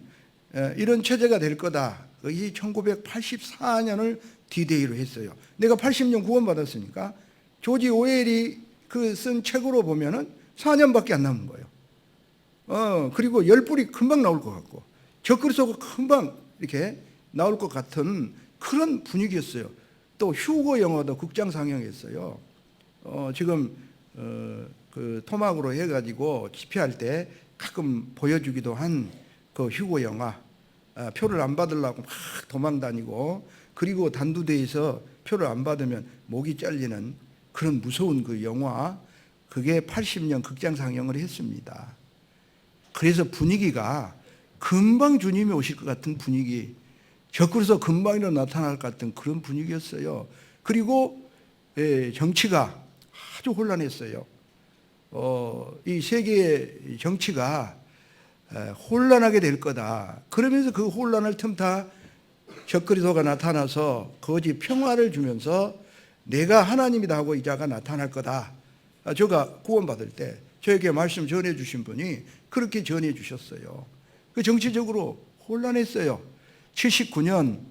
이런 체제가 될 거다. 이 1984년을 디데이로 했어요. 내가 80년 구원받았으니까 조지 오웰이 그 쓴 책으로 보면은 4년밖에 안 남은 거예요. 그리고 10불이 금방 나올 것 같고 적그리스도가 금방 이렇게 나올 것 같은 그런 분위기였어요. 또 휴거 영화도 극장 상영했어요. 지금 그 토막으로 해가지고 집회할 때 가끔 보여주기도 한 그 휴거 영화. 표를 안 받으려고 막 도망 다니고 그리고 단두대에서 표를 안 받으면 목이 잘리는 그런 무서운 그 영화, 그게 80년 극장 상영을 했습니다. 그래서 분위기가 금방 주님이 오실 것 같은 분위기, 적그리스도 금방이라도 나타날 것 같은 그런 분위기였어요. 그리고 정치가 아주 혼란했어요. 이 세계의 정치가 혼란하게 될 거다. 그러면서 그 혼란을 틈타 적그리스도가 나타나서 거짓 평화를 주면서 내가 하나님이다 하고 이 자가 나타날 거다. 제가 구원받을 때 저에게 말씀 전해 주신 분이 그렇게 전해 주셨어요. 그 정치적으로 혼란했어요. 79년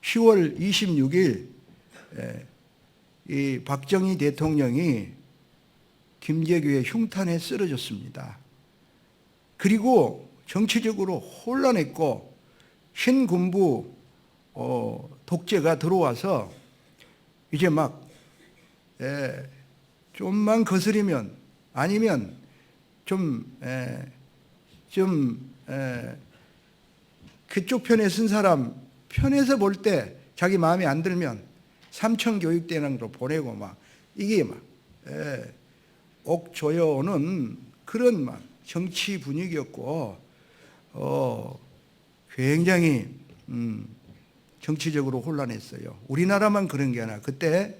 10월 26일 이 박정희 대통령이 김재규의 흉탄에 쓰러졌습니다. 그리고 정치적으로 혼란했고 신군부 독재가 들어와서 이제 막 좀만 거스리면 아니면 그쪽 편에 쓴 사람 편에서 볼 때 자기 마음에 안 들면 삼청교육대학으로 보내고 막 이게 막 옥조여오는 그런 막 정치 분위기였고 굉장히 정치적으로 혼란했어요. 우리나라만 그런 게 아니라 그때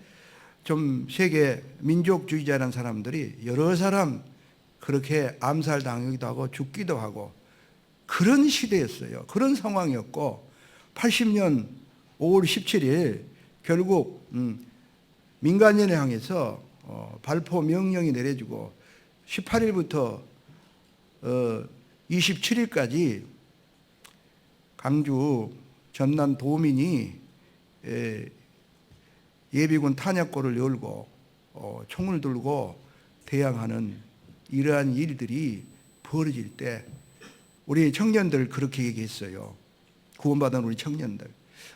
좀 세계 민족주의자라는 사람들이 여러 사람 그렇게 암살당하기도 하고 죽기도 하고 그런 시대였어요. 그런 상황이었고 80년 5월 17일 결국 민간인을 향해서 발포 명령이 내려지고 18일부터 27일까지 강주 전남 도민이 예비군 탄약고를 열고 총을 들고 대항하는 이러한 일들이 벌어질 때 우리 청년들 그렇게 얘기했어요. 구원받은 우리 청년들.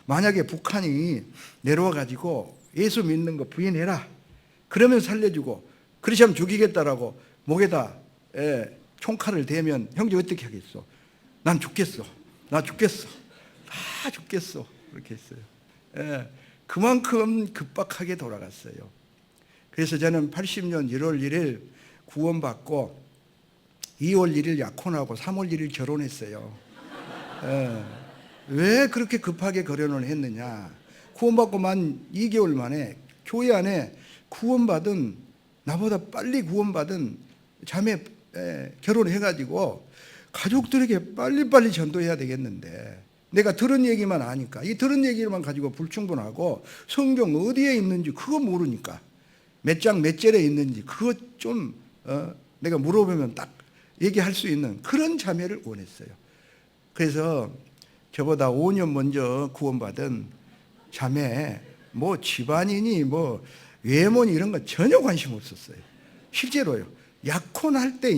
만약에 북한이 내려와 가지고 예수 믿는 거 부인해라. 그러면 살려주고 그렇지 않으면 죽이겠다라고 목에다 총칼을 대면 형제 어떻게 하겠어? 난 죽겠어. 나 죽겠어. 다 죽겠어. 그렇게 했어요. 그만큼 급박하게 돌아갔어요. 그래서 저는 80년 1월 1일 구원받고 2월 1일 약혼하고 3월 1일 결혼했어요. 왜 그렇게 급하게 결혼을 했느냐? 구원받고 만 2개월 만에 교회 안에 구원받은, 나보다 빨리 구원받은 자매 결혼해가지고 가족들에게 빨리빨리 전도해야 되겠는데 내가 들은 얘기만 아니까 이 들은 얘기만 가지고 불충분하고 성경 어디에 있는지 그거 모르니까 몇 장 몇 절에 있는지 그거 좀 내가 물어보면 딱 얘기할 수 있는 그런 자매를 원했어요. 그래서 저보다 5년 먼저 구원받은 자매, 뭐 집안이니 뭐 외모니 이런 거 전혀 관심 없었어요. 실제로요. 약혼할 때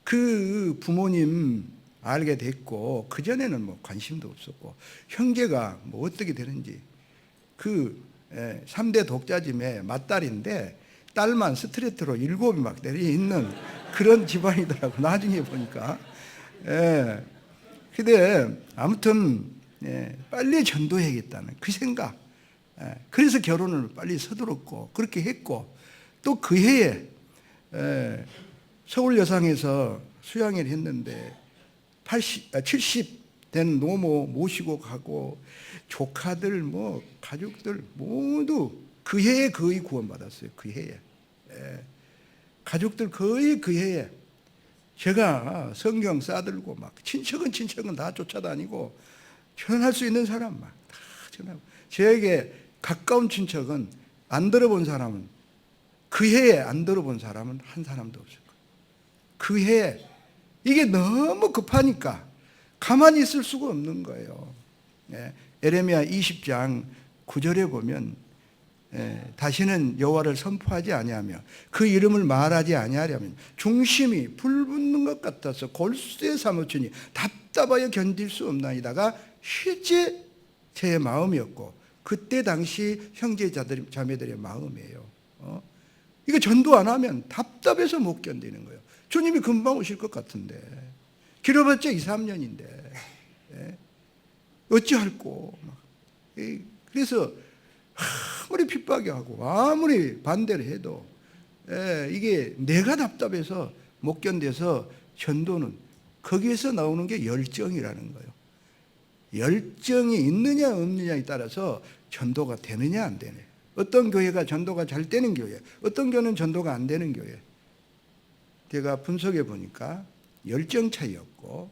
그 부모님 알게 됐고 그전에는 뭐 관심도 없었고 형제가 뭐 어떻게 되는지 그 3대 독자짐의 맏딸인데 딸만 스트레이트로 7이 막 내려 있는 그런 집안이더라고. 나중에 보니까. 근데 아무튼 빨리 전도해야겠다는 그 생각. 그래서 결혼을 빨리 서둘렀고 그렇게 했고 또 그 해에 서울 여상에서 수양회를 했는데 70 된 노모 모시고 가고 조카들 뭐 가족들 모두 그 해에 거의 구원받았어요. 그 해에. 가족들 거의 그 해에 제가 성경 싸들고 막 친척은 다 쫓아다니고 전할 수 있는 사람 막 다 전하고 저에게 가까운 친척은 안 들어본 사람은 그 해에 안 들어본 사람은 한 사람도 없을 거예요. 그 해에 이게 너무 급하니까 가만히 있을 수가 없는 거예요. 에레미야 20장 9절에 보면 다시는 여호와를 선포하지 아니하며 그 이름을 말하지 아니하려면 중심이 불붙는 것 같아서 골수에 사무치니 답답하여 견딜 수 없나이다가 실제 제 마음이었고 그때 당시 형제자들 자매들의 마음이에요. 이거 전도 안 하면 답답해서 못 견디는 거예요. 주님이 금방 오실 것 같은데 길어봤자 2, 3년인데 어찌할꼬 그래서 아무리 핍박이 하고 아무리 반대를 해도 이게 내가 답답해서 못 견뎌서 전도는 거기에서 나오는 게 열정이라는 거예요. 열정이 있느냐 없느냐에 따라서 전도가 되느냐 안 되느냐. 어떤 교회가 전도가 잘 되는 교회, 어떤 교회는 전도가 안 되는 교회. 제가 분석해 보니까 열정 차이였고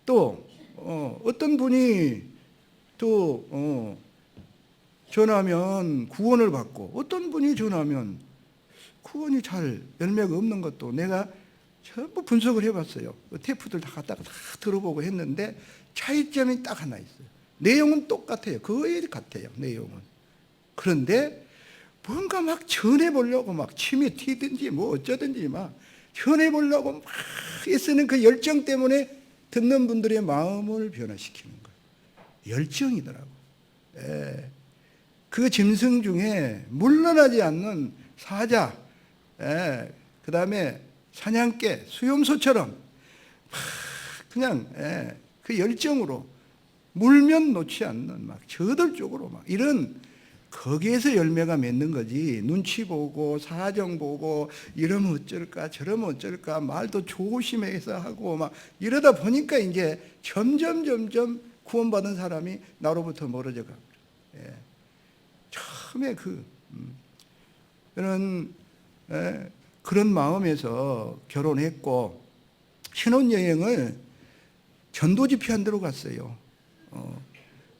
또 어떤 분이 또 전하면 구원을 받고 어떤 분이 전하면 구원이 잘 열매가 없는 것도 내가 전부 분석을 해봤어요. 테이프들 다 갖다가 다 들어보고 했는데 차이점이 딱 하나 있어요. 내용은 똑같아요. 거의 같아요. 내용은. 그런데 뭔가 막 전해보려고 막 침이 튀든지 뭐 어쩌든지 막 전해보려고 막 애쓰는 그 열정 때문에 듣는 분들의 마음을 변화시키는 거예요. 열정이더라고. 그 짐승 중에 물러나지 않는 사자, 그 다음에 사냥개, 수염소처럼 그냥 그 열정으로 물면 놓지 않는 막 저돌적으로 막 이런 거기에서 열매가 맺는 거지. 눈치 보고 사정 보고 이러면 어쩔까 저러면 어쩔까 말도 조심해서 하고 막 이러다 보니까 이제 점점 구원받은 사람이 나로부터 멀어져 가고 처음에 그런 마음에서 결혼했고 신혼여행을 전도 집회한 데로 갔어요.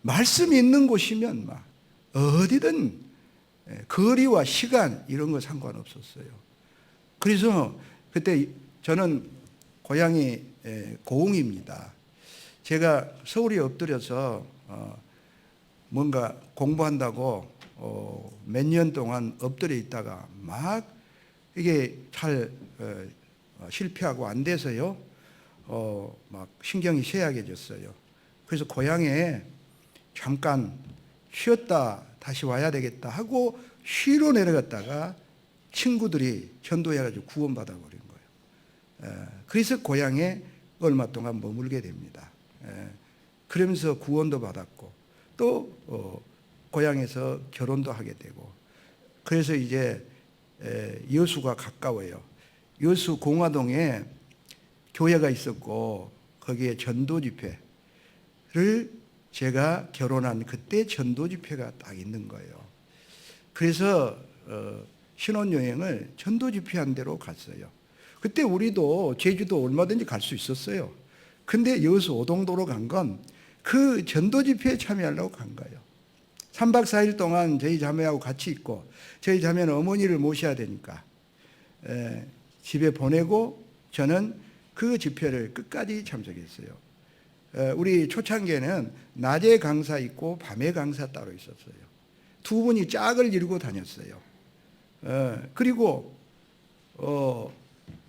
말씀이 있는 곳이면 막 어디든 거리와 시간 이런 거 상관없었어요. 그래서 그때 저는 고향이 고흥입니다. 제가 서울에 엎드려서 뭔가 공부한다고 몇 년 동안 엎드려 있다가 막 이게 잘 실패하고 안 돼서요. 막 신경이 쇠약해졌어요. 그래서 고향에 잠깐 쉬었다 다시 와야 되겠다 하고 쉬러 내려갔다가 친구들이 전도해가지고 구원받아 버린 거예요. 그래서 고향에 얼마 동안 머물게 됩니다. 그러면서 구원도 받았고 또 고향에서 결혼도 하게 되고, 그래서 이제 여수가 가까워요. 여수 공화동에 교회가 있었고 거기에 전도 집회를 제가 결혼한 그때 전도 집회가 딱 있는 거예요. 그래서 신혼여행을 전도 집회한 데로 갔어요. 그때 우리도 제주도 얼마든지 갈 수 있었어요. 근데 여수 오동도로 간 건 그 전도 집회에 참여하려고 간 거예요. 3박 4일 동안 저희 자매하고 같이 있고, 저희 자매는 어머니를 모셔야 되니까 집에 보내고 저는 그 집회를 끝까지 참석했어요. 우리 초창기에는 낮에 강사 있고 밤에 강사 따로 있었어요. 두 분이 짝을 이루고 다녔어요. 그리고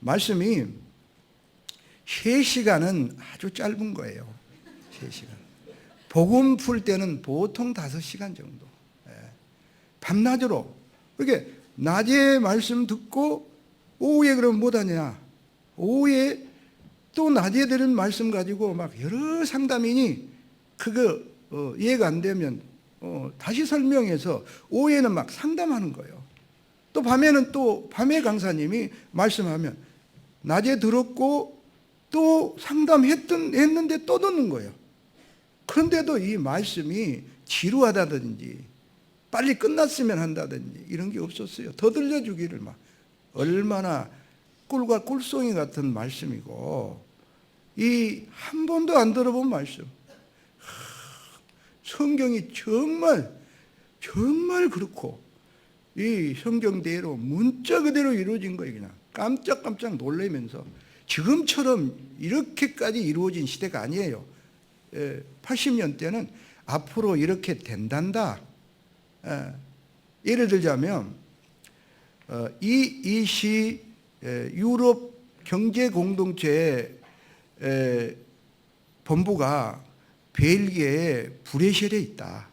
말씀이 3시간은 아주 짧은 거예요. 3시간. 복음 풀 때는 보통 5시간 정도. 밤낮으로. 그렇게 낮에 말씀 듣고 오후에 그럼 못 하냐? 오후에 또 낮에 들은 말씀 가지고 막 여러 상담이니 그거 이해가 안 되면 다시 설명해서 오후에는 막 상담하는 거예요. 또 밤에는 또 밤에 강사님이 말씀하면 낮에 들었고 또 상담했는데 또 듣는 거예요. 그런데도 이 말씀이 지루하다든지 빨리 끝났으면 한다든지 이런 게 없었어요. 더 들려주기를 막. 얼마나 꿀과 꿀송이 같은 말씀이고, 이 한 번도 안 들어본 말씀. 성경이 정말 그렇고 이 성경대로 문자 그대로 이루어진 거예요. 그냥 깜짝깜짝 놀라면서 지금처럼 이렇게까지 이루어진 시대가 아니에요. 80년대는 앞으로 이렇게 된단다. 예를 들자면 EEC 유럽 경제공동체 본부가 벨기에의 브레셀에 있다.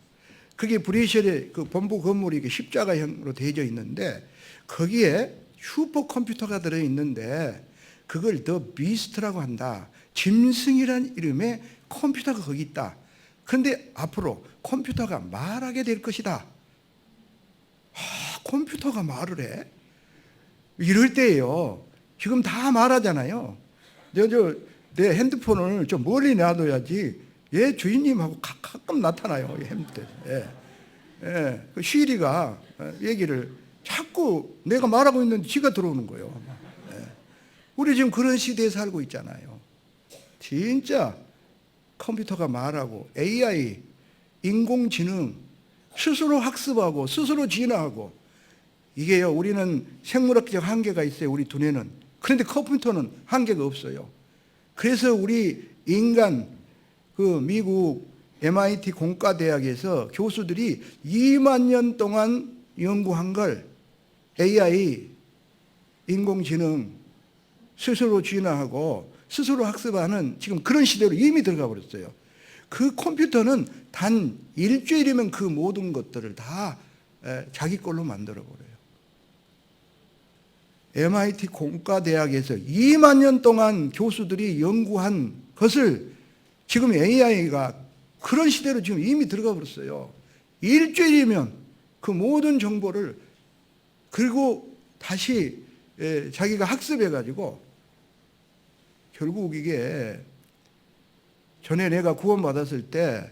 그게 브레셀의 그 본부 건물이 십자가형으로 되어져 있는데 거기에 슈퍼컴퓨터가 들어있는데 그걸 더 비스트라고 한다. 짐승이란 이름의 컴퓨터가 거기 있다. 그런데 앞으로 컴퓨터가 말하게 될 것이다. 컴퓨터가 말을 해? 이럴 때예요. 지금 다 말하잖아요. 내 핸드폰을 좀 멀리 놔둬야지 얘 주인님하고 가끔 나타나요. 그 시리가 얘기를 자꾸 내가 말하고 있는데 지가 들어오는 거예요. 우리 지금 그런 시대에 살고 있잖아요. 진짜 컴퓨터가 말하고 AI, 인공지능 스스로 학습하고 스스로 진화하고, 이게요, 우리는 생물학적 한계가 있어요. 우리 두뇌는. 그런데 컴퓨터는 한계가 없어요. 그래서 우리 인간, 그 미국 MIT 공과대학에서 교수들이 2만 년 동안 연구한 걸 AI, 인공지능 스스로 진화하고 스스로 학습하는 지금 그런 시대로 이미 들어가 버렸어요. 그 컴퓨터는 단 일주일이면 그 모든 것들을 다 자기 걸로 만들어 버려요. MIT 공과대학에서 2만 년 동안 교수들이 연구한 것을 지금 AI가 그런 시대로 지금 이미 들어가 버렸어요. 일주일이면 그 모든 정보를, 그리고 다시 자기가 학습해가지고, 결국 이게 전에 내가 구원받았을 때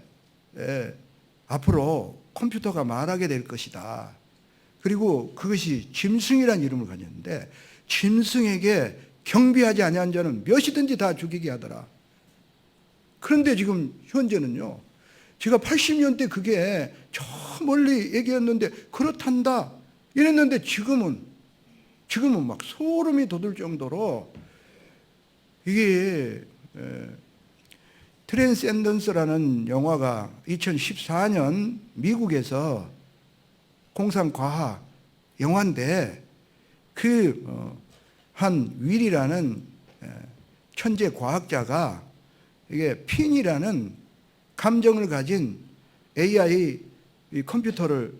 앞으로 컴퓨터가 말하게 될 것이다. 그리고 그것이 짐승이라는 이름을 가졌는데 짐승에게 경배하지 아니한 자는 몇이든지 다 죽이게 하더라. 그런데 지금 현재는요, 제가 80년대 그게 저 멀리 얘기했는데 그렇단다 이랬는데 지금은 막 소름이 돋을 정도로 이게 트랜센던스라는 영화가 2014년 미국에서 공상과학 영화인데 한 윌이라는 천재 과학자가 이게 핀이라는 감정을 가진 AI 컴퓨터를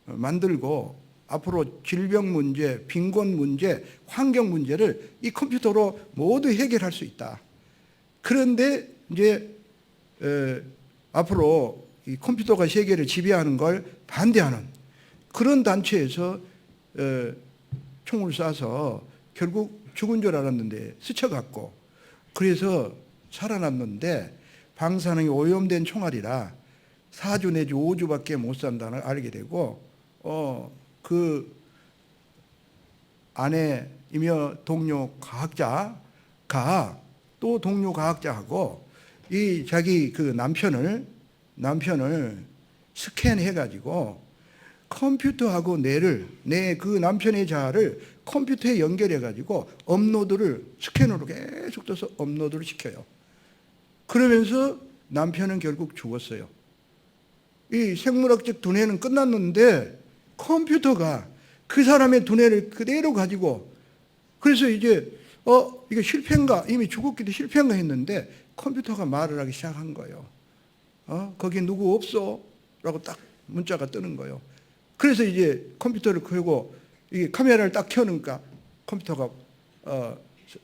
만들고 앞으로 질병 문제, 빈곤 문제, 환경 문제를 이 컴퓨터로 모두 해결할 수 있다. 그런데 이제 앞으로 이 컴퓨터가 세계를 지배하는 걸 반대하는 그런 단체에서 총을 쏴서 결국 죽은 줄 알았는데 스쳐갔고, 그래서 살아났는데 방사능이 오염된 총알이라 4주 내지 5주밖에 못 산다는 걸 알게 되고, 그 아내이며 동료 과학자가 또 동료 과학자하고 이 자기 그 남편을 스캔해가지고 컴퓨터하고 내 그 남편의 자아를 컴퓨터에 연결해가지고 업로드를 스캐너로 계속 떠서 업로드를 시켜요. 그러면서 남편은 결국 죽었어요. 이 생물학적 두뇌는 끝났는데 컴퓨터가 그 사람의 두뇌를 그대로 가지고, 그래서 이제 이거 실패인가, 이미 죽었기도 실패인가 했는데 컴퓨터가 말을 하기 시작한 거예요. 거기 누구 없어? 라고 딱 문자가 뜨는 거예요. 그래서 이제 컴퓨터를 켜고 이 카메라를 딱 켜니까 컴퓨터가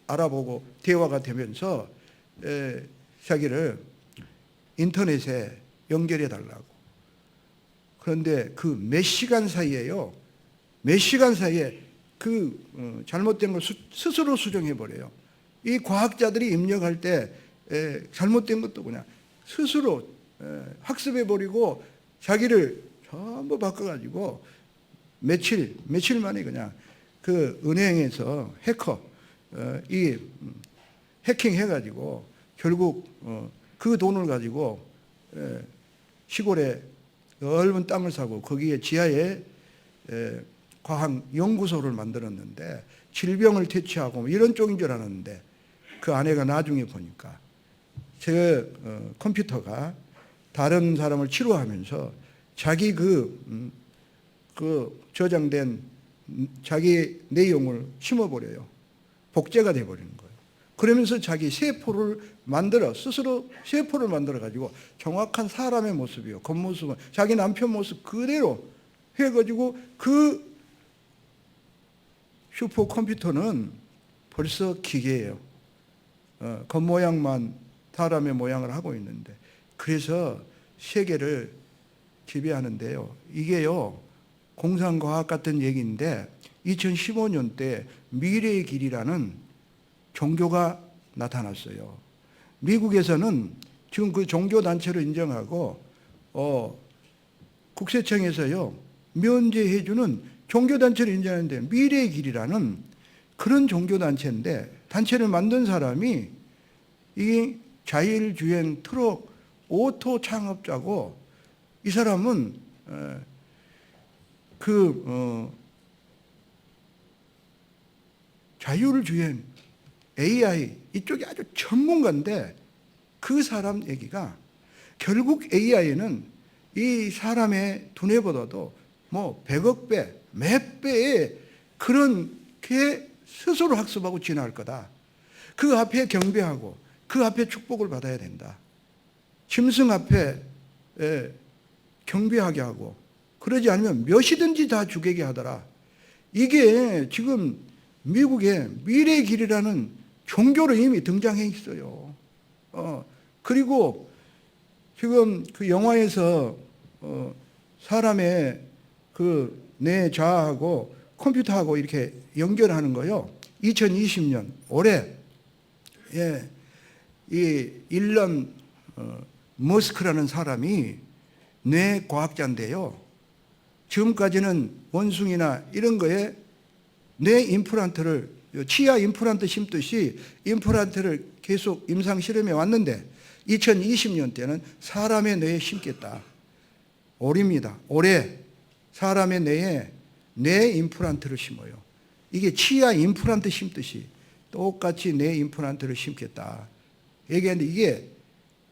알아보고 대화가 되면서 자기를 인터넷에 연결해 달라고. 그런데 그 몇 시간 사이에요. 몇 시간 사이에 그 잘못된 걸 스스로 수정해 버려요. 이 과학자들이 입력할 때 잘못된 것도 그냥 스스로 학습해 버리고 자기를 전부 바꿔가지고 며칠 만에 그냥 그 은행에서 해킹해가지고 결국 그 돈을 가지고 시골에 넓은 땅을 사고 거기에 지하에 과학 연구소를 만들었는데 질병을 퇴치하고 뭐 이런 쪽인 줄 알았는데 그 아내가 나중에 보니까 제 컴퓨터가 다른 사람을 치료하면서 자기 그 저장된 자기 내용을 심어버려요. 복제가 돼버리는 거예요. 그러면서 자기 세포를 스스로 세포를 만들어가지고 정확한 사람의 모습이요. 겉모습은 자기 남편 모습 그대로 해가지고 그 슈퍼컴퓨터는 벌써 기계예요. 겉모양만 사람의 모양을 하고 있는데, 그래서 세계를 지배하는데요. 이게요, 공상과학 같은 얘기인데 2015년 때 미래의 길이라는 종교가 나타났어요. 미국에서는 지금 그 종교단체로 인정하고 국세청에서요 면제해주는 종교단체를 인정하는데 미래의 길이라는 그런 종교단체인데, 단체를 만든 사람이 이 자율주행 트럭 오토 창업자고, 이 사람은 자율주행 AI 이쪽이 아주 전문가인데, 그 사람 얘기가 결국 AI는 이 사람의 두뇌보다도 뭐 100억 배, 몇 배의 그런 게 스스로 학습하고 진화할 거다. 그 앞에 경배하고 그 앞에 축복을 받아야 된다. 짐승 앞에 경배하게 하고, 그러지 않으면 몇이든지 다 죽이게 하더라. 이게 지금 미국의 미래의 길이라는 종교로 이미 등장해 있어요. 그리고 지금 그 영화에서 사람의 그 내 자아하고 컴퓨터하고 이렇게 연결하는 거요. 2020년 올해 이 일론 머스크라는 사람이 뇌 과학자인데요. 지금까지는 원숭이나 이런 거에 뇌 임플란트를, 치아 임플란트 심듯이 임플란트를 계속 임상 실험해 왔는데 2020년 때는 사람의 뇌에 심겠다. 올해입니다. 올해 사람의 뇌에 뇌 임플란트를 심어요. 이게 치아 임플란트 심듯이 똑같이 내 임플란트를 심겠다 얘기했는데, 이게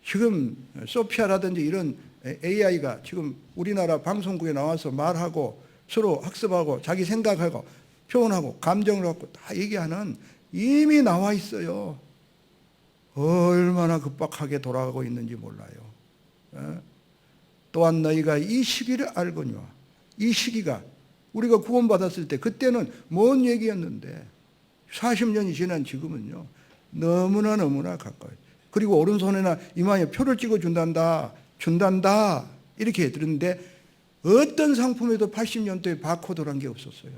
지금 소피아라든지 이런 AI가 지금 우리나라 방송국에 나와서 말하고 서로 학습하고 자기 생각하고 표현하고 감정을 갖고 다 얘기하는, 이미 나와 있어요. 얼마나 급박하게 돌아가고 있는지 몰라요. 또한 너희가 이 시기를 알거니와, 이 시기가 우리가 구원받았을 때 그때는 먼 얘기였는데 40년이 지난 지금은요 너무나 가까워요. 그리고 오른손이나 이마에 표를 찍어준단다 이렇게 들었는데, 어떤 상품에도 80년도에 바코드란 게 없었어요.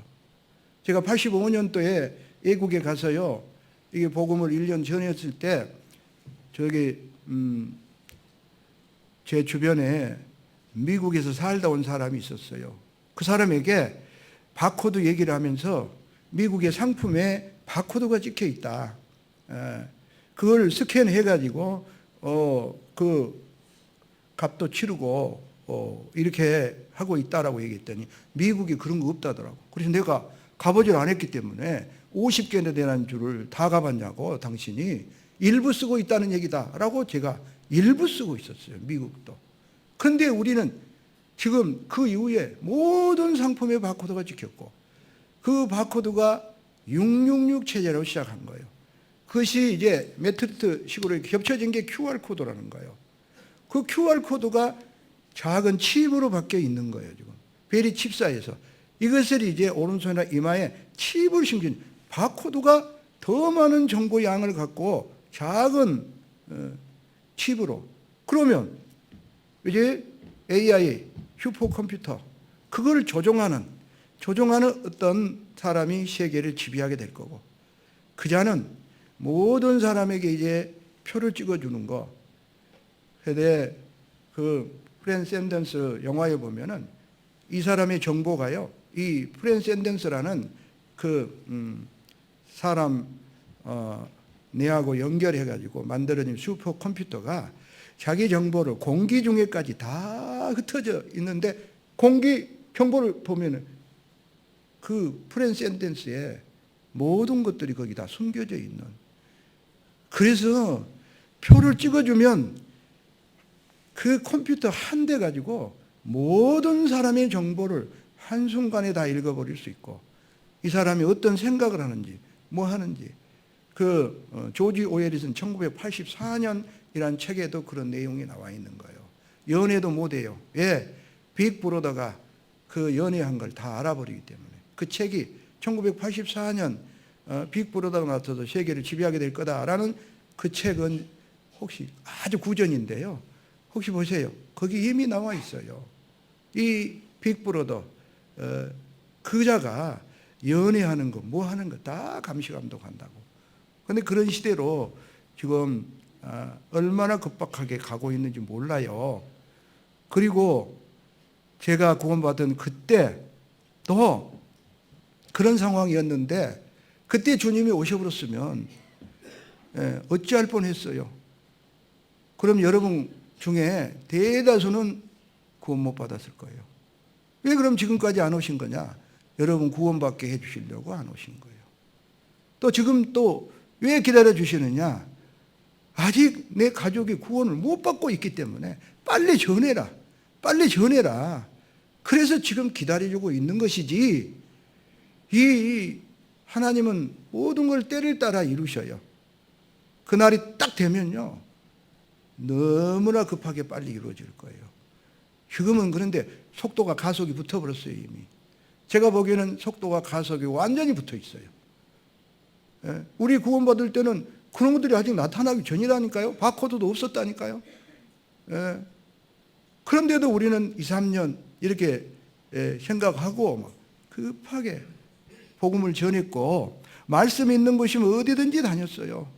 제가 85년도에 외국에 가서요, 이게 복음을 1년 전했을 때 저기 제 주변에 미국에서 살다 온 사람이 있었어요. 그 사람에게 바코드 얘기를 하면서 미국의 상품에 바코드가 찍혀 있다. 그걸 스캔해가지고 그 값도 치르고 이렇게 하고 있다라고 얘기했더니 미국이 그런 거 없다더라고. 그래서 내가 가보질 않았기 때문에 50개나 되는 줄을 다 가봤냐고, 당신이 일부 쓰고 있다는 얘기다라고 제가 일부 쓰고 있었어요, 미국도. 그런데 우리는 지금 그 이후에 모든 상품에 바코드가 찍혔고, 그 바코드가 666 체제로 시작한 거예요. 그것이 이제 매트리스식으로 겹쳐진 게 QR코드라는 거예요. 그 QR코드가 작은 칩으로 바뀌어 있는 거예요, 지금. 베리 칩사에서. 이것을 이제 오른손이나 이마에 칩을 심긴, 바코드가 더 많은 정보 양을 갖고 작은 칩으로. 그러면 이제 AI, 슈퍼컴퓨터, 그걸 조종하는 어떤 사람이 세계를 지배하게 될 거고, 그 자는 모든 사람에게 이제 표를 찍어주는 거. 근데 그 프랜스 샌던스 영화에 보면은 이 사람의 정보가요, 이 프랜스 샌던스라는 그 사람 뇌하고 연결해가지고 만들어진 슈퍼컴퓨터가 자기 정보를 공기 중에까지 다 흩어져 있는데, 공기 정보를 보면은 그 프랜스 샌던스에 모든 것들이 거기 다 숨겨져 있는. 그래서 표를 찍어주면 그 컴퓨터 한 대 가지고 모든 사람의 정보를 한순간에 다 읽어버릴 수 있고, 이 사람이 어떤 생각을 하는지 뭐 하는지, 그 조지 오웰이 쓴 1984년이라는 책에도 그런 내용이 나와 있는 거예요. 연애도 못해요. 왜? 빅브로더가 그 연애한 걸 다 알아버리기 때문에. 그 책이 1984년 빅브로더가 나타나서 세계를 지배하게 될 거다라는 그 책은 혹시 아주 구전인데요. 혹시 보세요. 거기 이미 나와 있어요. 이 빅브로더 그자가 연애하는 거 뭐 하는 거 다 감시감독한다고. 그런데 그런 시대로 지금 얼마나 급박하게 가고 있는지 몰라요. 그리고 제가 구원받은 그때 또 그런 상황이었는데, 그때 주님이 오셔버렸으면 어찌할 뻔했어요. 그럼 여러분 중에 대다수는 구원 못 받았을 거예요. 왜 그럼 지금까지 안 오신 거냐? 여러분 구원받게 해주시려고 안 오신 거예요. 또 지금 또 왜 기다려 주시느냐? 아직 내 가족이 구원을 못 받고 있기 때문에 빨리 전해라. 빨리 전해라. 그래서 지금 기다려주고 있는 것이지, 이 하나님은 모든 걸 때를 따라 이루셔요. 그날이 딱 되면요, 너무나 급하게 빨리 이루어질 거예요. 지금은 그런데 속도가 가속이 붙어버렸어요, 이미. 제가 보기에는 속도가 가속이 완전히 붙어 있어요. 우리 구원받을 때는 그런 것들이 아직 나타나기 전이라니까요. 바코드도 없었다니까요. 그런데도 우리는 2, 3년 이렇게 생각하고 막 급하게 복음을 전했고, 말씀이 있는 곳이면 어디든지 다녔어요.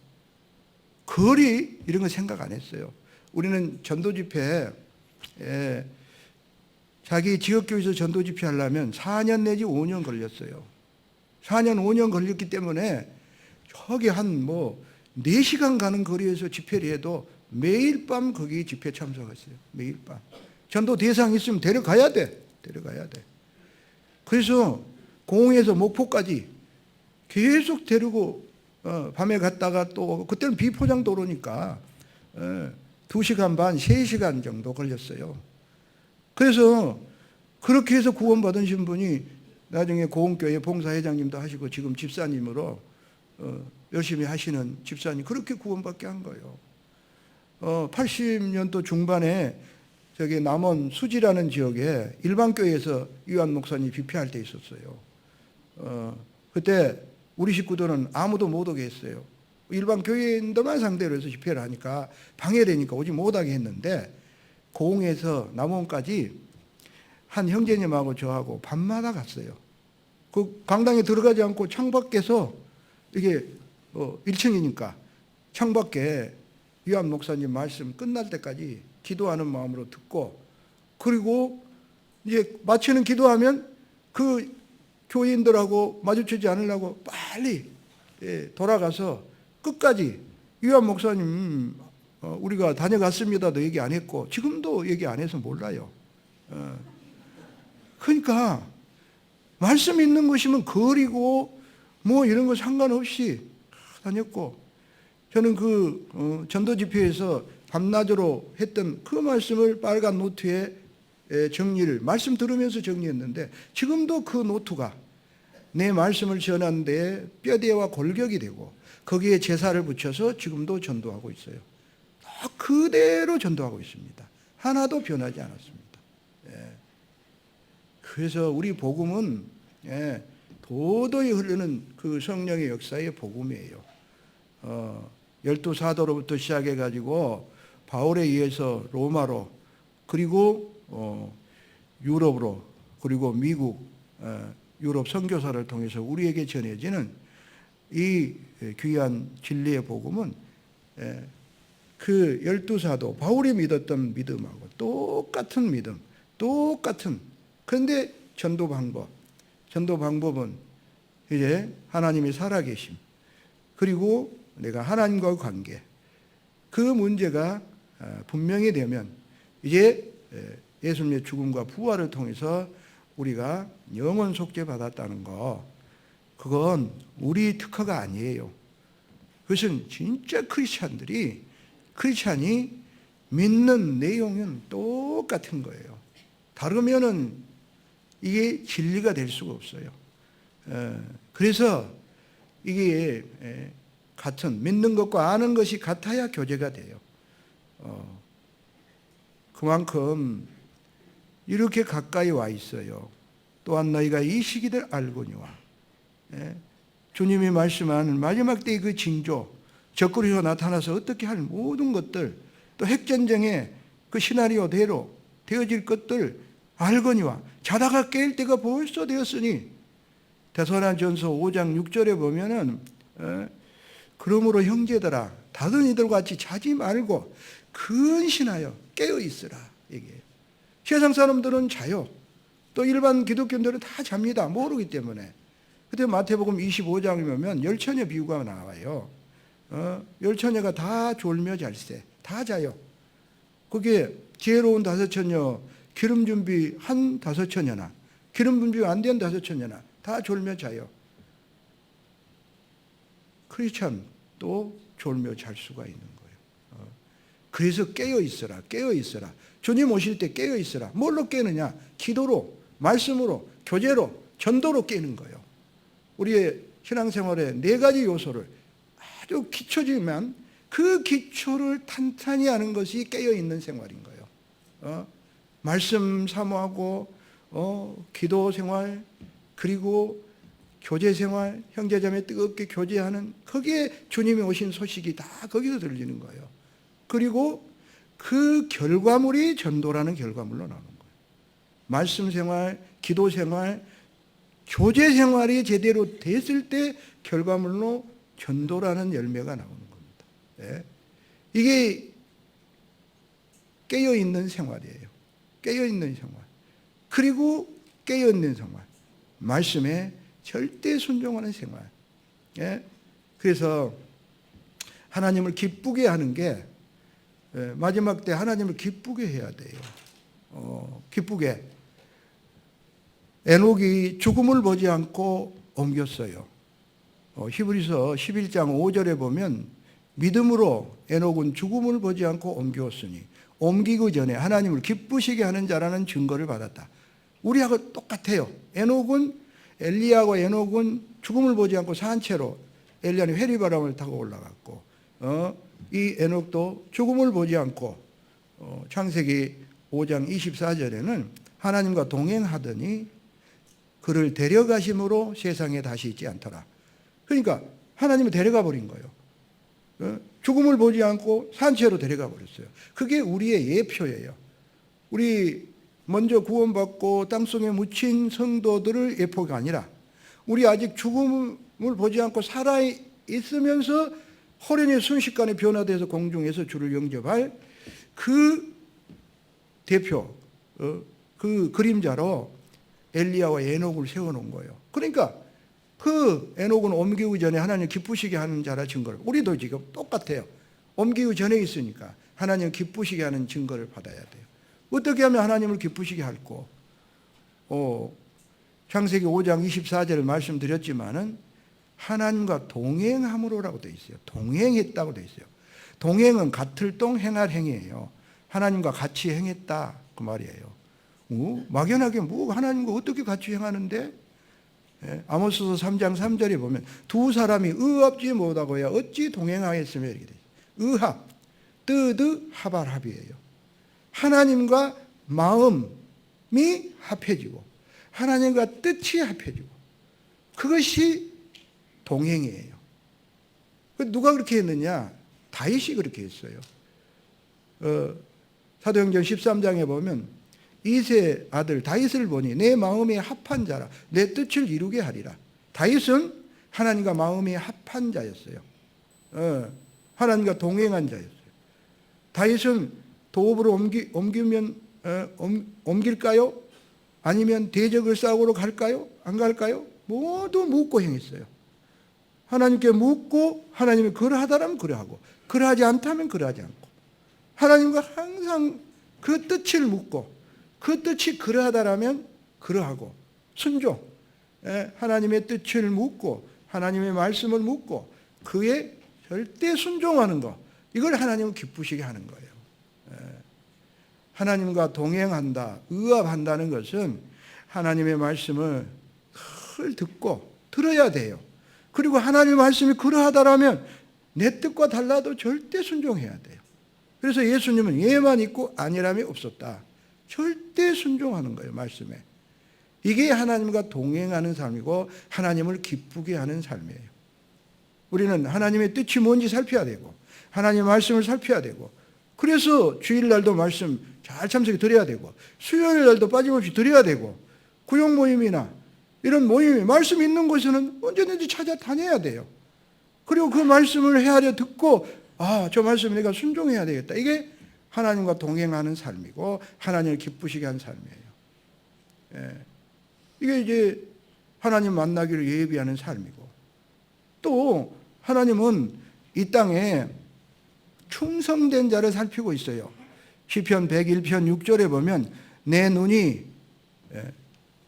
거리 이런 거 생각 안 했어요. 우리는 전도 집회, 자기 지역교회에서 전도 집회 하려면 4년 내지 5년 걸렸어요. 4년 5년 걸렸기 때문에 저기 한 4시간 가는 거리에서 집회를 해도 매일 밤 거기 집회 참석했어요. 매일 밤. 전도 대상 있으면 데려가야 돼. 그래서 공에서 목포까지 계속 데리고 밤에 갔다가 또 그때는 비포장 도로니까 2시간 반, 3시간 정도 걸렸어요. 그래서 그렇게 해서 구원받으신 분이 나중에 고흥교회 봉사회장님도 하시고 지금 집사님으로 열심히 하시는 집사님, 그렇게 구원받게 한 거예요. 80년도 중반에 저기 남원 수지라는 지역에 일반교회에서 유한 목사님이 집회할 때 있었어요. 그때 우리 식구들은 아무도 못 오게 했어요. 일반 교회인들만 상대로 해서 집회를 하니까 방해되니까 오지 못하게 했는데, 고흥에서 남원까지 한 형제님하고 저하고 밤마다 갔어요. 그 강당에 들어가지 않고 창밖에서 이게 1층이니까 창밖에 유한 목사님 말씀 끝날 때까지 기도하는 마음으로 듣고, 그리고 이제 마치는 기도하면 그 교인들하고 마주치지 않으려고 빨리 돌아가서 끝까지 유한 목사님 우리가 다녀갔습니다도 얘기 안 했고 지금도 얘기 안 해서 몰라요. 그러니까 말씀 있는 것이면 거리고 뭐 이런 거 상관없이 다녔고, 저는 그 전도 집회에서 밤낮으로 했던 그 말씀을 빨간 노트에 정리를, 말씀 들으면서 정리했는데 지금도 그 노트가 내 말씀을 전하는 데 뼈대와 골격이 되고 거기에 제사를 붙여서 지금도 전도하고 있어요. 그대로 전도하고 있습니다. 하나도 변하지 않았습니다. 그래서 우리 복음은 도도히 흐르는 그 성령의 역사의 복음이에요. 12사도로부터 시작해가지고 바울에 의해서 로마로, 그리고 유럽으로, 그리고 미국, 유럽 선교사를 통해서 우리에게 전해지는 이 귀한 진리의 복음은 그 12사도 바울이 믿었던 믿음하고 똑같은 믿음, 똑같은. 그런데 전도 방법은 이제 하나님이 살아계심, 그리고 내가 하나님과의 관계, 그 문제가 분명히 되면 이제 예수님의 죽음과 부활을 통해서 우리가 영원 속죄 받았다는 거, 그건 우리 특허가 아니에요. 그것은 진짜 크리스찬이 믿는 내용은 똑같은 거예요. 다르면은 이게 진리가 될 수가 없어요. 그래서 이게 같은, 믿는 것과 아는 것이 같아야 교제가 돼요. 그만큼 이렇게 가까이 와 있어요. 또한 너희가 이 시기를 알거니와. 주님이 말씀하는 마지막 때의 그 징조, 적그리스도가 나타나서 어떻게 할 모든 것들, 또 핵전쟁의 그 시나리오대로 되어질 것들 알거니와. 자다가 깰 때가 벌써 되었으니, 데살로니가전서 5장 6절에 보면은 그러므로 형제들아 다른 이들과 같이 자지 말고 근신하여 깨어 있으라 얘기해요. 세상 사람들은 자요. 또 일반 기독교인들은 다 잡니다. 모르기 때문에. 그때 마태복음 25장에 보면 열처녀 비유가 나와요. 열처녀가 다 졸며 잘세, 다 자요. 거기에 지혜로운 5처녀, 기름 준비한 5처녀나 기름 준비 안 된 5처녀나 다 졸며 자요. 크리스찬도 졸며 잘 수가 있는 거예요. 그래서 깨어 있어라, 깨어 있어라. 주님 오실 때 깨어 있어라. 뭘로 깨느냐? 기도로, 말씀으로, 교제로, 전도로 깨는 거예요. 우리의 신앙생활의 4가지 요소를 아주 기초지만 그 기초를 탄탄히 하는 것이 깨어있는 생활인 거예요. 말씀 사모하고 기도 생활, 그리고 교제 생활, 형제자매 뜨겁게 교제하는, 거기에 주님이 오신 소식이 다 거기서 들리는 거예요. 그리고 그 결과물이 전도라는 결과물로 나오는 거예요. 말씀 생활, 기도 생활, 교제 생활이 제대로 됐을 때 결과물로 전도라는 열매가 나오는 겁니다. 네. 이게 깨어있는 생활이에요. 깨어있는 생활. 그리고 깨어있는 생활. 말씀에 절대 순종하는 생활. 네. 그래서 하나님을 기쁘게 하는 게, 마지막 때 하나님을 기쁘게 해야 돼요. 기쁘게. 에녹이 죽음을 보지 않고 옮겼어요. 히브리서 11장 5절에 보면 믿음으로 에녹은 죽음을 보지 않고 옮기었으니 옮기고 전에 하나님을 기쁘시게 하는 자라는 증거를 받았다. 우리하고 똑같아요. 엘리야와 에녹은 죽음을 보지 않고 산 채로 엘리야는 회리바람을 타고 올라갔고 이 에녹도 죽음을 보지 않고 창세기 5장 24절에는 하나님과 동행하더니 그를 데려가심으로 세상에 다시 있지 않더라. 그러니까 하나님이 데려가 버린 거예요. 죽음을 보지 않고 산채로 데려가 버렸어요. 그게 우리의 예표예요. 우리 먼저 구원받고 땅속에 묻힌 성도들을 예표가 아니라 우리 아직 죽음을 보지 않고 살아있으면서 호련히 순식간에 변화돼서 공중에서 주를 영접할 그 대표, 그 그림자로 엘리야와 에녹을 세워놓은 거예요. 그러니까 그 에녹은 옮기기 전에 하나님 기쁘시게 하는 자라 증거를, 우리도 지금 똑같아요. 옮기기 전에 있으니까 하나님 기쁘시게 하는 증거를 받아야 돼요. 어떻게 하면 하나님을 기쁘시게 할고, 창세기 5장 24절을 말씀드렸지만은 하나님과 동행함으로라고 되어 있어요. 동행했다고 되어 있어요. 동행은 같을 동 행할 행위예요. 하나님과 같이 행했다 그 말이에요. 막연하게 하나님과 어떻게 같이 행하는데? 아모스서 3장 3절에 보면 두 사람이 의합지 못하고야 어찌 동행하였으며 이렇게 돼요. 의합, 뜨드 하발합이에요. 하나님과 마음이 합해지고 하나님과 뜻이 합해지고 그것이 동행이에요. 누가 그렇게 했느냐? 다윗이 그렇게 했어요. 사도행전 13장에 보면 이세 아들 다윗을 보니 내 마음이 합한 자라 내 뜻을 이루게 하리라. 다윗은 하나님과 마음이 합한 자였어요. 하나님과 동행한 자였어요. 다윗은 도읍으로 옮길까요? 아니면 대적을 싸우러 갈까요? 안 갈까요? 모두 묻고 행했어요. 하나님께 묻고 하나님이 그러하다면 그러하고 그러하지 않다면 그러하지 않고 하나님과 항상 그 뜻을 묻고 그 뜻이 그러하다라면 그러하고 순종, 하나님의 뜻을 묻고 하나님의 말씀을 묻고 그에 절대 순종하는 것, 이걸 하나님은 기쁘시게 하는 거예요. 하나님과 동행한다, 의합한다는 것은 하나님의 말씀을 늘 듣고 들어야 돼요. 그리고 하나님의 말씀이 그러하다라면 내 뜻과 달라도 절대 순종해야 돼요. 그래서 예수님은 예만 있고 아니람이 없었다. 절대 순종하는 거예요, 말씀에. 이게 하나님과 동행하는 삶이고 하나님을 기쁘게 하는 삶이에요. 우리는 하나님의 뜻이 뭔지 살펴야 되고 하나님의 말씀을 살펴야 되고 그래서 주일날도 말씀 잘 참석해 드려야 되고 수요일날도 빠짐없이 드려야 되고 구역 모임이나 이런 모임이 말씀 있는 곳에는 언제든지 찾아다녀야 돼요. 그리고 그 말씀을 헤아려 듣고 저 말씀에 내가 순종해야 되겠다. 이게 하나님과 동행하는 삶이고 하나님을 기쁘시게 하는 삶이에요. 이게 이제 하나님 만나기를 예비하는 삶이고 또 하나님은 이 땅에 충성된 자를 살피고 있어요. 시편 101편 6절에 보면 내 눈이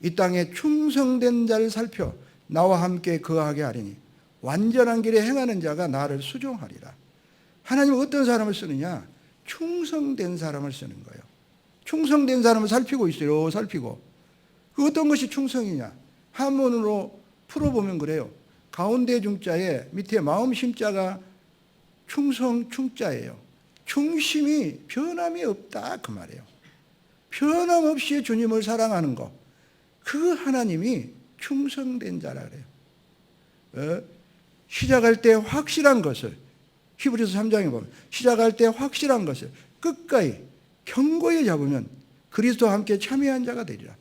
이 땅에 충성된 자를 살펴 나와 함께 거하게 하리니 완전한 길에 행하는 자가 나를 수종하리라. 하나님은 어떤 사람을 쓰느냐? 충성된 사람을 쓰는 거예요. 충성된 사람을 살피고 있어요. 살피고. 그 어떤 것이 충성이냐? 한문으로 풀어보면 그래요. 가운데 중자에 밑에 마음 심자가 충성 충자예요. 중심이 변함이 없다 그 말이에요. 변함없이 주님을 사랑하는 것. 그 하나님이 충성된 자라 그래요. 시작할 때 확실한 것을 히브리서 3장에 보면 시작할 때 확실한 것을 끝까지 견고히 잡으면 그리스도와 함께 참여한 자가 되리라.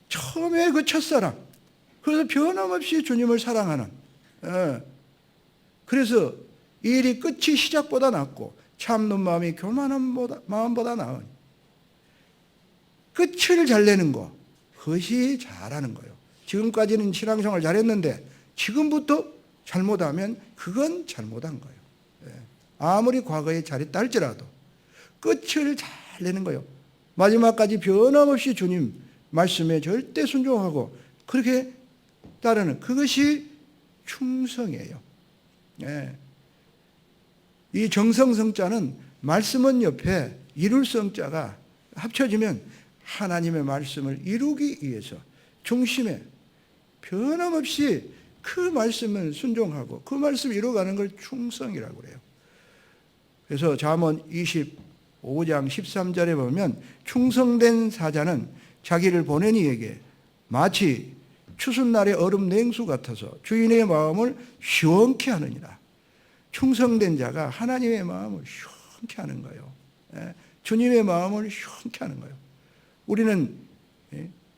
처음에 그 첫사랑, 그래서 변함없이 주님을 사랑하는, 그래서 이 일이 끝이 시작보다 낫고 참는 마음이 교만한 마음보다 나은 끝을 잘 내는 거, 그것이 잘하는 거예요. 지금까지는 신앙생활 잘했는데 지금부터 잘못하면 그건 잘못한 거예요. 아무리 과거에 잘했다 할지라도 끝을 잘 내는 거예요. 마지막까지 변함없이 주님 말씀에 절대 순종하고 그렇게 따르는 그것이 충성이에요. 예. 이 정성성자는 말씀은 옆에 이룰 성자가 합쳐지면 하나님의 말씀을 이루기 위해서 중심에 변함없이 그 말씀을 순종하고 그 말씀 이루어가는 걸 충성이라고 그래요. 그래서 잠언 25장 13절에 보면 충성된 사자는 자기를 보낸 이에게 마치 추순날의 얼음 냉수 같아서 주인의 마음을 시원케 하느니라. 충성된 자가 하나님의 마음을 시원케 하는 거예요. 주님의 마음을 시원케 하는 거예요. 우리는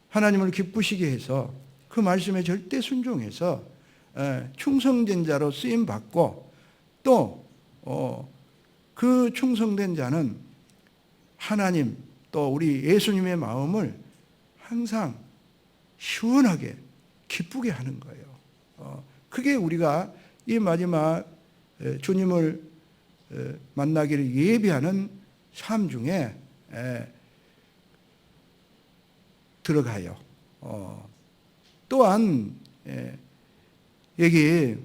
하나님을 기쁘시게 해서 그 말씀에 절대 순종해서 충성된 자로 쓰임받고 또 그 충성된 자는 하나님 또 우리 예수님의 마음을 항상 시원하게 기쁘게 하는 거예요. 그게 우리가 이 마지막 주님을 만나기를 예비하는 삶 중에 들어가요. 또한 여기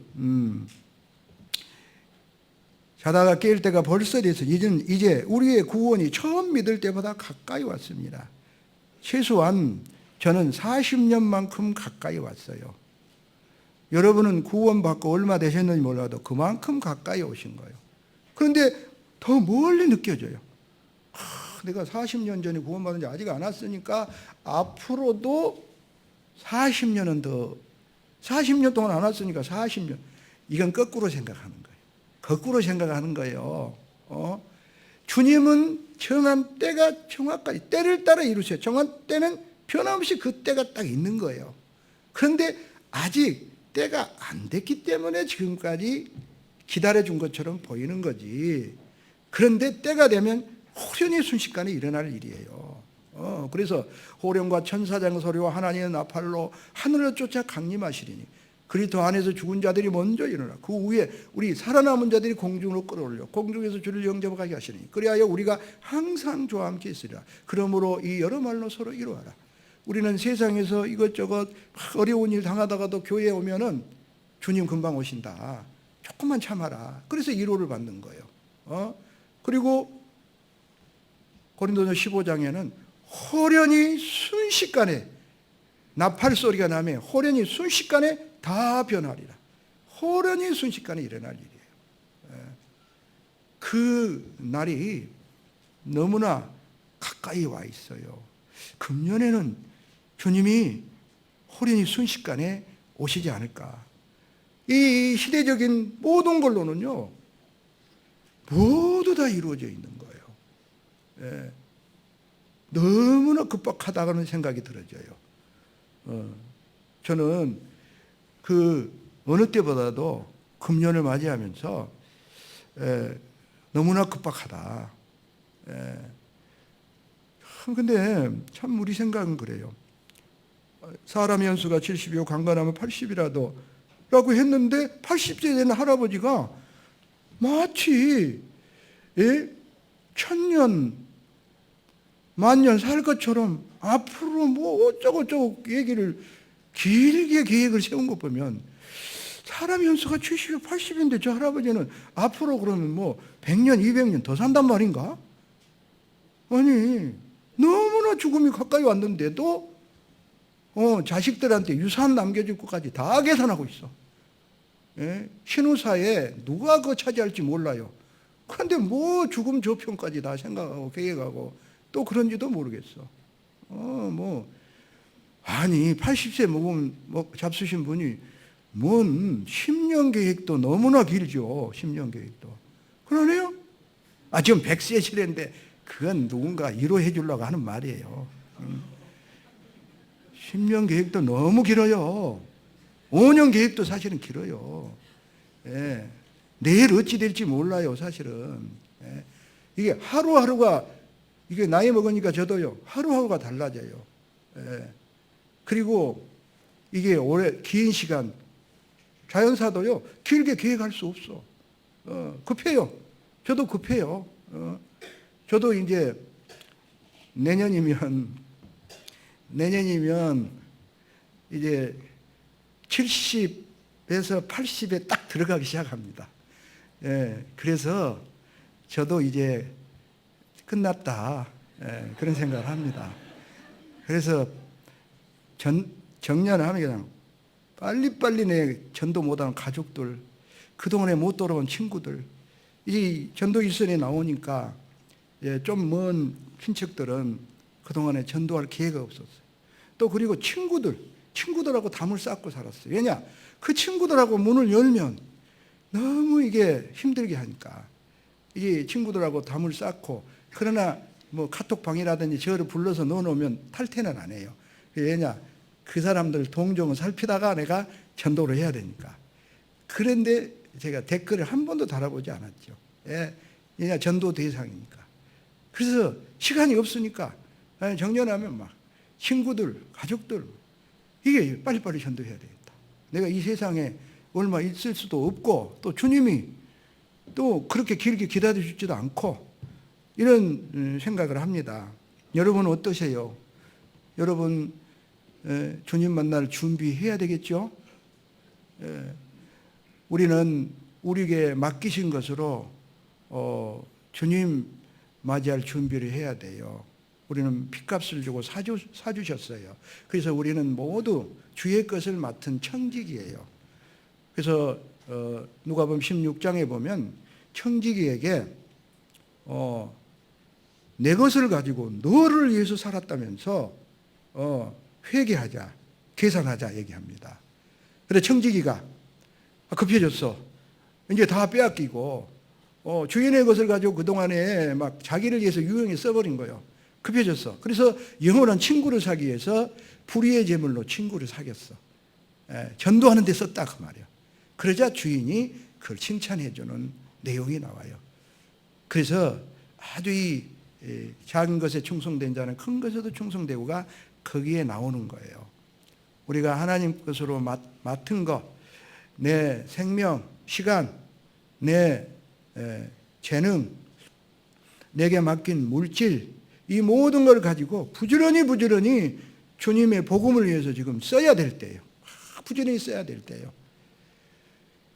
자다가 깰 때가 벌써 돼서 이제 우리의 구원이 처음 믿을 때보다 가까이 왔습니다. 최소한 저는 40년만큼 가까이 왔어요. 여러분은 구원받고 얼마 되셨는지 몰라도 그만큼 가까이 오신 거예요. 그런데 더 멀리 느껴져요. 내가 40년 전에 구원받은 지 아직 안 왔으니까 앞으로도 40년은 더, 40년 동안 안 왔으니까 40년. 이건 거꾸로 생각하는 거예요. 거꾸로 생각하는 거예요. 주님은 정한 때가 정확하게 때를 따라 이루세요. 정한 때는 변함없이 그 때가 딱 있는 거예요. 그런데 아직 때가 안 됐기 때문에 지금까지 기다려준 것처럼 보이는 거지. 그런데 때가 되면 호련히 순식간에 일어날 일이에요. 그래서 호련과 천사장 소리와 하나님의 나팔로 하늘을 쫓아 강림하시리니 그리스도 안에서 죽은 자들이 먼저 일어나 그 후에 우리 살아남은 자들이 공중으로 끌어올려 공중에서 주를 영접하게 하시니 그리하여 우리가 항상 저와 함께 있으리라. 그러므로 이 여러 말로 서로 이루어라. 우리는 세상에서 이것저것 어려운 일 당하다가도 교회에 오면은 주님 금방 오신다. 조금만 참아라. 그래서 위로를 받는 거예요. 그리고 고린도서 15장에는 호련히 순식간에 나팔 소리가 나면 호련히 순식간에 다 변하리라. 호련히 순식간에 일어날 일이에요. 그 날이 너무나 가까이 와 있어요. 금년에는 주님이 호련히 순식간에 오시지 않을까. 이 시대적인 모든 걸로는요, 모두 다 이루어져 있는 거예요. 너무나 급박하다는 생각이 들어져요. 저는 그 어느 때보다도 금년을 맞이하면서 너무나 급박하다. 근데 참 우리 생각은 그래요. 사람의 연수가 70이요 강건하면 80이라도 라고 했는데 80세 된 할아버지가 마치 1000년 만년 살 것처럼 앞으로 뭐 어쩌고저쩌고 얘기를 길게 계획을 세운 것 보면 사람의 연수가 70, 80인데 저 할아버지는 앞으로 그러면 뭐 100년, 200년 더 산단 말인가? 아니 너무나 죽음이 가까이 왔는데도 자식들한테 유산 남겨줄 것까지 다 계산하고 있어. 신우사에 누가 그거 차지할지 몰라요. 그런데 뭐 죽음 저편까지 다 생각하고 계획하고 또 그런지도 모르겠어. 아니 80세 먹으면 잡수신 분이 뭔 10년 계획도 너무나 길죠. 10년 계획도. 그러네요. 지금 100세시래인데 그건 누군가 이루해 주려고 하는 말이에요. 10년 계획도 너무 길어요. 5년 계획도 사실은 길어요. 내일 어찌 될지 몰라요, 사실은. 이게 하루하루가, 이게 나이 먹으니까 저도요, 하루하루가 달라져요. 그리고 이게 오래, 긴 시간, 자연사도요, 길게 계획할 수 없어. 급해요. 저도 급해요. 저도 이제 내년이면 이제 80에 딱 들어가기 시작합니다. 예, 그래서 저도 이제 끝났다, 그런 생각을 합니다. 그래서 정년하면 그냥 빨리빨리 내 전도 못하는 가족들, 그동안에 못 돌아온 친구들, 이 전도 일선에 나오니까 좀 먼 친척들은 그동안에 전도할 기회가 없었어요. 또 그리고 친구들하고 담을 쌓고 살았어요. 왜냐? 그 친구들하고 문을 열면 너무 이게 힘들게 하니까 이게 친구들하고 담을 쌓고, 그러나 뭐 카톡방이라든지 저를 불러서 넣어놓으면 탈퇴는 안 해요. 왜냐? 그 사람들 동정을 살피다가 내가 전도를 해야 되니까. 그런데 제가 댓글을 한 번도 달아보지 않았죠. 왜냐? 전도 대상이니까. 그래서 시간이 없으니까 정년하면 막 친구들, 가족들, 이게 빨리빨리 전도해야 되겠다. 내가 이 세상에 얼마 있을 수도 없고, 또 주님이 또 그렇게 길게 기다려주지도 않고, 이런 생각을 합니다. 여러분 어떠세요? 여러분 주님 만날 준비해야 되겠죠? 우리는 우리에게 맡기신 것으로 주님 맞이할 준비를 해야 돼요. 우리는 핏값을 주고 사주셨어요. 그래서 우리는 모두 주의 것을 맡은 청지기예요. 그래서 누가복음 16장에 보면 청지기에게 내 것을 가지고 너를 위해서 살았다면서 회개하자, 계산하자 얘기합니다. 그래 청지기가 급해졌어. 이제 다 빼앗기고 주인의 것을 가지고 그동안에 막 자기를 위해서 유용히 써버린 거예요. 급해졌어. 그래서 영원한 친구를 사기 위해서 불의의 제물로 친구를 사귀었어. 전도하는 데 썼다 그 말이에요. 그러자 주인이 그걸 칭찬해 주는 내용이 나와요. 그래서 아주 이 작은 것에 충성된 자는 큰 것에도 충성되고가 거기에 나오는 거예요. 우리가 하나님 것으로 맡은 것, 내 생명, 시간, 내 재능, 내게 맡긴 물질, 이 모든 걸 가지고 부지런히 주님의 복음을 위해서 지금 써야 될 때예요. 부지런히 써야 될 때예요.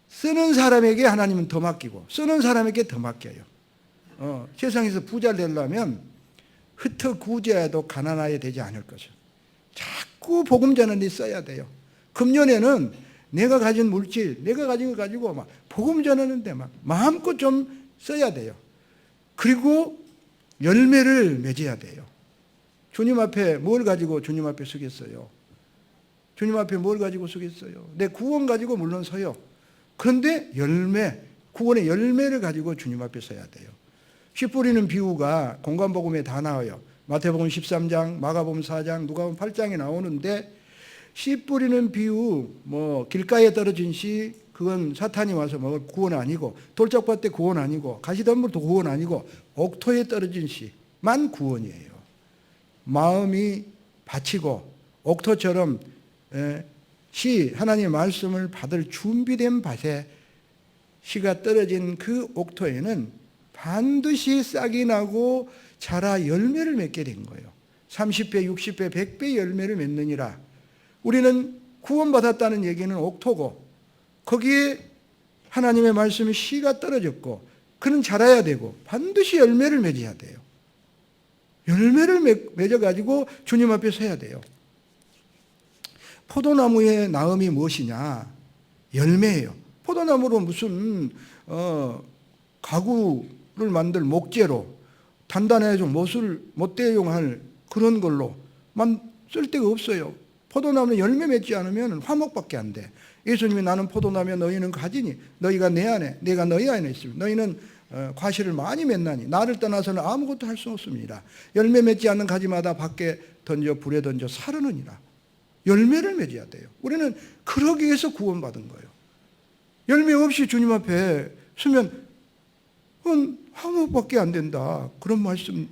쓰는 사람에게 하나님은 더 맡기고 쓰는 사람에게 더 맡겨요. 세상에서 부자 되려면 흩어 구제해도 가난하게 되지 않을 것을 자꾸 복음 전하는 데 써야 돼요. 금년에는 내가 가진 물질, 내가 가진 거 가지고 막 복음 전하는데 막 마음껏 좀 써야 돼요. 그리고 열매를 맺어야 돼요. 주님 앞에 뭘 가지고 주님 앞에 서겠어요? 주님 앞에 뭘 가지고 서겠어요? 내 구원 가지고 물론 서요. 그런데 구원의 열매를 가지고 주님 앞에 서야 돼요. 씨 뿌리는 비유가 공관복음에 다 나와요. 마태복음 13장, 마가복음 4장, 누가복음 8장에 나오는데, 씨 뿌리는 비유, 길가에 떨어진 씨, 그건 사탄이 와서 먹을 구원 아니고, 돌짝밭대 구원 아니고, 가시덤불도 구원 아니고, 옥토에 떨어진 씨만 구원이에요. 마음이 바치고 옥토처럼 하나님의 말씀을 받을 준비된 밭에 씨가 떨어진 그 옥토에는 반드시 싹이 나고 자라 열매를 맺게 된 거예요. 30배, 60배, 100배 열매를 맺느니라. 우리는 구원받았다는 얘기는 옥토고, 거기에 하나님의 말씀이 씨가 떨어졌고, 그는 자라야 되고 반드시 열매를 맺어야 돼요. 열매를 맺어가지고 주님 앞에 서야 돼요. 포도나무의 나음이 무엇이냐? 열매예요. 포도나무로 무슨 가구를 만들 목재로 단단해서 못 대용할 그런 걸로 쓸 데가 없어요. 포도나무는 열매 맺지 않으면 화목밖에 안 돼. 예수님이 나는 포도나무에 너희는 가지니 너희가 내 안에 내가 너희 안에 있으면 너희는 과실을 많이 맺나니 나를 떠나서는 아무것도 할 수 없습니다. 열매 맺지 않는 가지마다 밖에 던져 불에 던져 사르느니라. 열매를 맺어야 돼요. 우리는 그러기 위해서 구원받은 거예요. 열매 없이 주님 앞에 서면 그건 화목밖에 안 된다. 그런 말씀에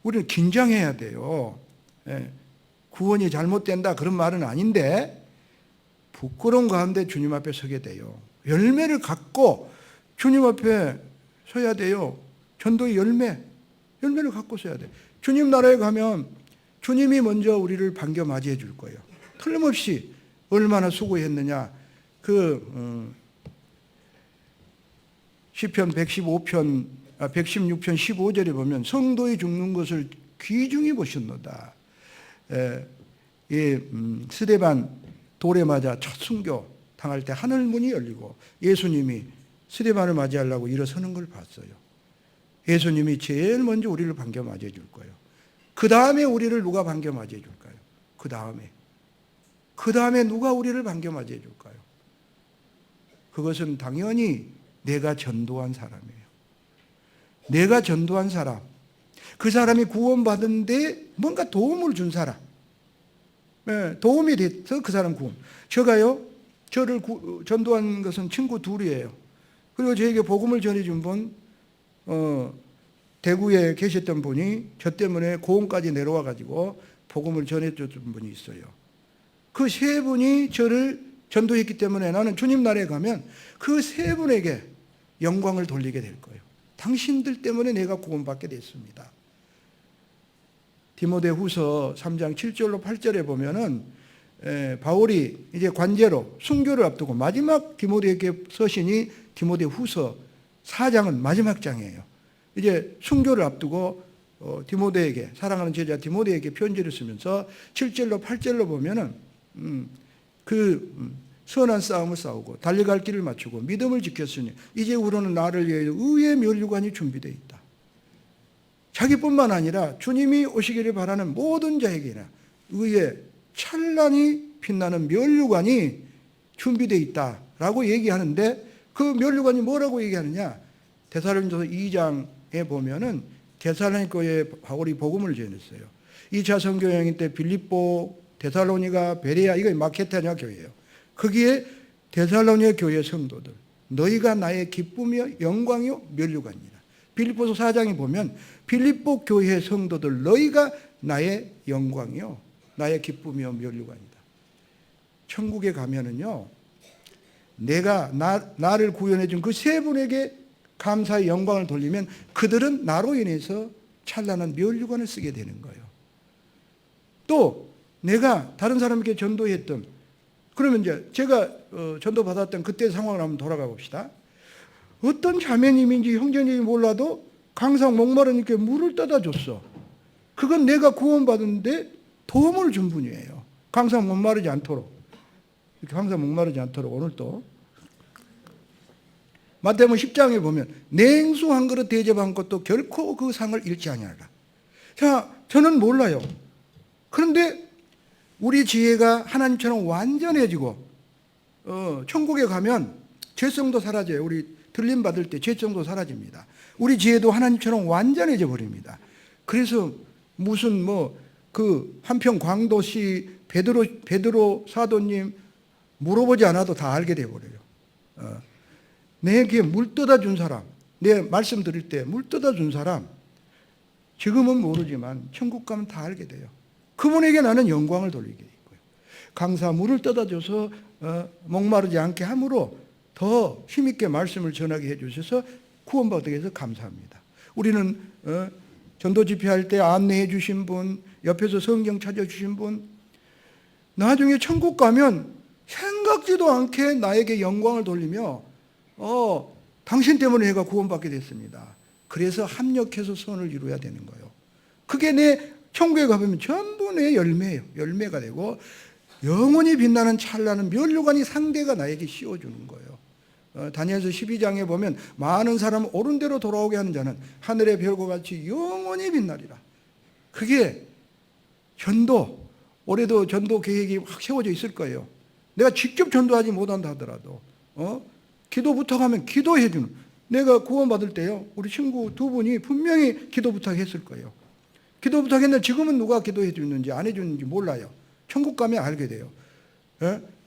우리는 긴장해야 돼요. 구원이 잘못된다 그런 말은 아닌데 부끄러운 가운데 주님 앞에 서게 돼요. 열매를 갖고 주님 앞에 서야 돼요. 전도의 열매를 갖고 서야 돼요. 주님 나라에 가면 주님이 먼저 우리를 반겨 맞이해 줄 거예요. 틀림없이 얼마나 수고했느냐. 시편 116편 15절에 보면 성도의 죽는 것을 귀중히 보셨노다. 스데반 돌에 맞아 첫 순교 당할 때 하늘 문이 열리고 예수님이 스데반을 맞이하려고 일어서는 걸 봤어요. 예수님이 제일 먼저 우리를 반겨 맞이해 줄 거예요. 그 다음에 우리를 누가 반겨 맞이해 줄까요? 그 다음에 누가 우리를 반겨 맞이해 줄까요? 그것은 당연히 내가 전도한 사람이에요. 내가 전도한 사람, 그 사람이 구원받은데 뭔가 도움을 준 사람, 도움이 돼서 그 사람 구원. 저를 전도한 것은 친구 둘이에요. 그리고 저에게 복음을 전해준 분, 대구에 계셨던 분이 저 때문에 고흥까지 내려와 가지고 복음을 전해줬던 분이 있어요. 그 세 분이 저를 전도했기 때문에 나는 주님 나라에 가면 그 세 분에게 영광을 돌리게 될 거예요. 당신들 때문에 내가 구원받게 됐습니다. 디모데후서 3장 7절로 8절에 보면은 바울이 이제 관제로 순교를 앞두고 마지막 디모데에게 서신이 디모데후서 4장은 마지막 장이에요. 이제 순교를 앞두고 디모데에게, 사랑하는 제자 디모데에게 편지를 쓰면서 7절로 8절로 보면은 선한 싸움을 싸우고 달려갈 길을 맞추고 믿음을 지켰으니 이제 우리는 나를 위하여 의의 면류관이 준비되어 있다. 자기뿐만 아니라 주님이 오시기를 바라는 모든 자에게나 의의 찬란히 빛나는 면류관이 준비되어 있다라고 얘기하는데, 그 면류관이 뭐라고 얘기하느냐? 데살로니가서 2장에 보면은 데살로니가에 바울이 복음을 전했어요. 2차 선교 여행 때 빌립보, 데살로니가, 베레아, 이거 마케도냐 교회예요. 거기에 데살로니가 교회 성도들, 너희가 나의 기쁨이요 영광이요 면류관이라. 빌립보서 4장에 보면 빌립보 교회 성도들, 너희가 나의 영광이요 나의 기쁨이요 면류관이다. 천국에 가면은요, 내가 나를 구원해 준 그 세 분에게 감사의 영광을 돌리면 그들은 나로 인해서 찬란한 면류관을 쓰게 되는 거예요. 또 내가 다른 사람에게 전도했던, 그러면 이제 제가 전도 받았던 그때 상황을 한번 돌아가 봅시다. 어떤 자매님인지 형제님이 몰라도 강상 목마르니까 물을 떠다 줬어. 그건 내가 구원받은데 도움을 준 분이에요. 강상 목마르지 않도록. 이렇게 항상 목마르지 않도록. 오늘 또 마태복음 10장에 보면 냉수 한 그릇 대접한 것도 결코 그 상을 잃지 아니하리라. 자, 저는 몰라요. 그런데 우리 지혜가 하나님처럼 완전해지고 천국에 가면 죄성도 사라져요. 우리 들림 받을 때 죄성도 사라집니다. 우리 지혜도 하나님처럼 완전해져 버립니다. 그래서 무슨 그 한평 광도시 베드로 사도님 물어보지 않아도 다 알게 되어버려요. 내게 물 떠다 준 사람, 내 말씀 드릴 때 물 떠다 준 사람, 지금은 모르지만 천국 가면 다 알게 돼요. 그분에게 나는 영광을 돌리게 되고요. 강사 물을 떠다 줘서 목마르지 않게 함으로 더 힘있게 말씀을 전하게 해주셔서 구원받게 해서 감사합니다. 우리는 전도 집회할 때 안내해 주신 분, 옆에서 성경 찾아주신 분, 나중에 천국 가면 생각지도 않게 나에게 영광을 돌리며 당신 때문에 내가 구원받게 됐습니다. 그래서 합력해서 선을 이루어야 되는 거예요. 그게 내 천국에 가보면 전부 내 열매예요. 열매가 되고 영원히 빛나는 찬란한 면류관이 상대가 나에게 씌워주는 거예요. 다니엘서 12장에 보면 많은 사람 옳은 대로 돌아오게 하는 자는 하늘의 별과 같이 영원히 빛나리라. 그게 전도, 올해도 전도 계획이 확 세워져 있을 거예요. 내가 직접 전도하지 못한다 하더라도 기도 부탁하면 기도해 주는. 내가 구원받을 때요, 우리 친구 두 분이 분명히 기도 부탁했을 거예요. 기도 부탁했는데 지금은 누가 기도해 주는지 안 해주는지 몰라요. 천국 가면 알게 돼요.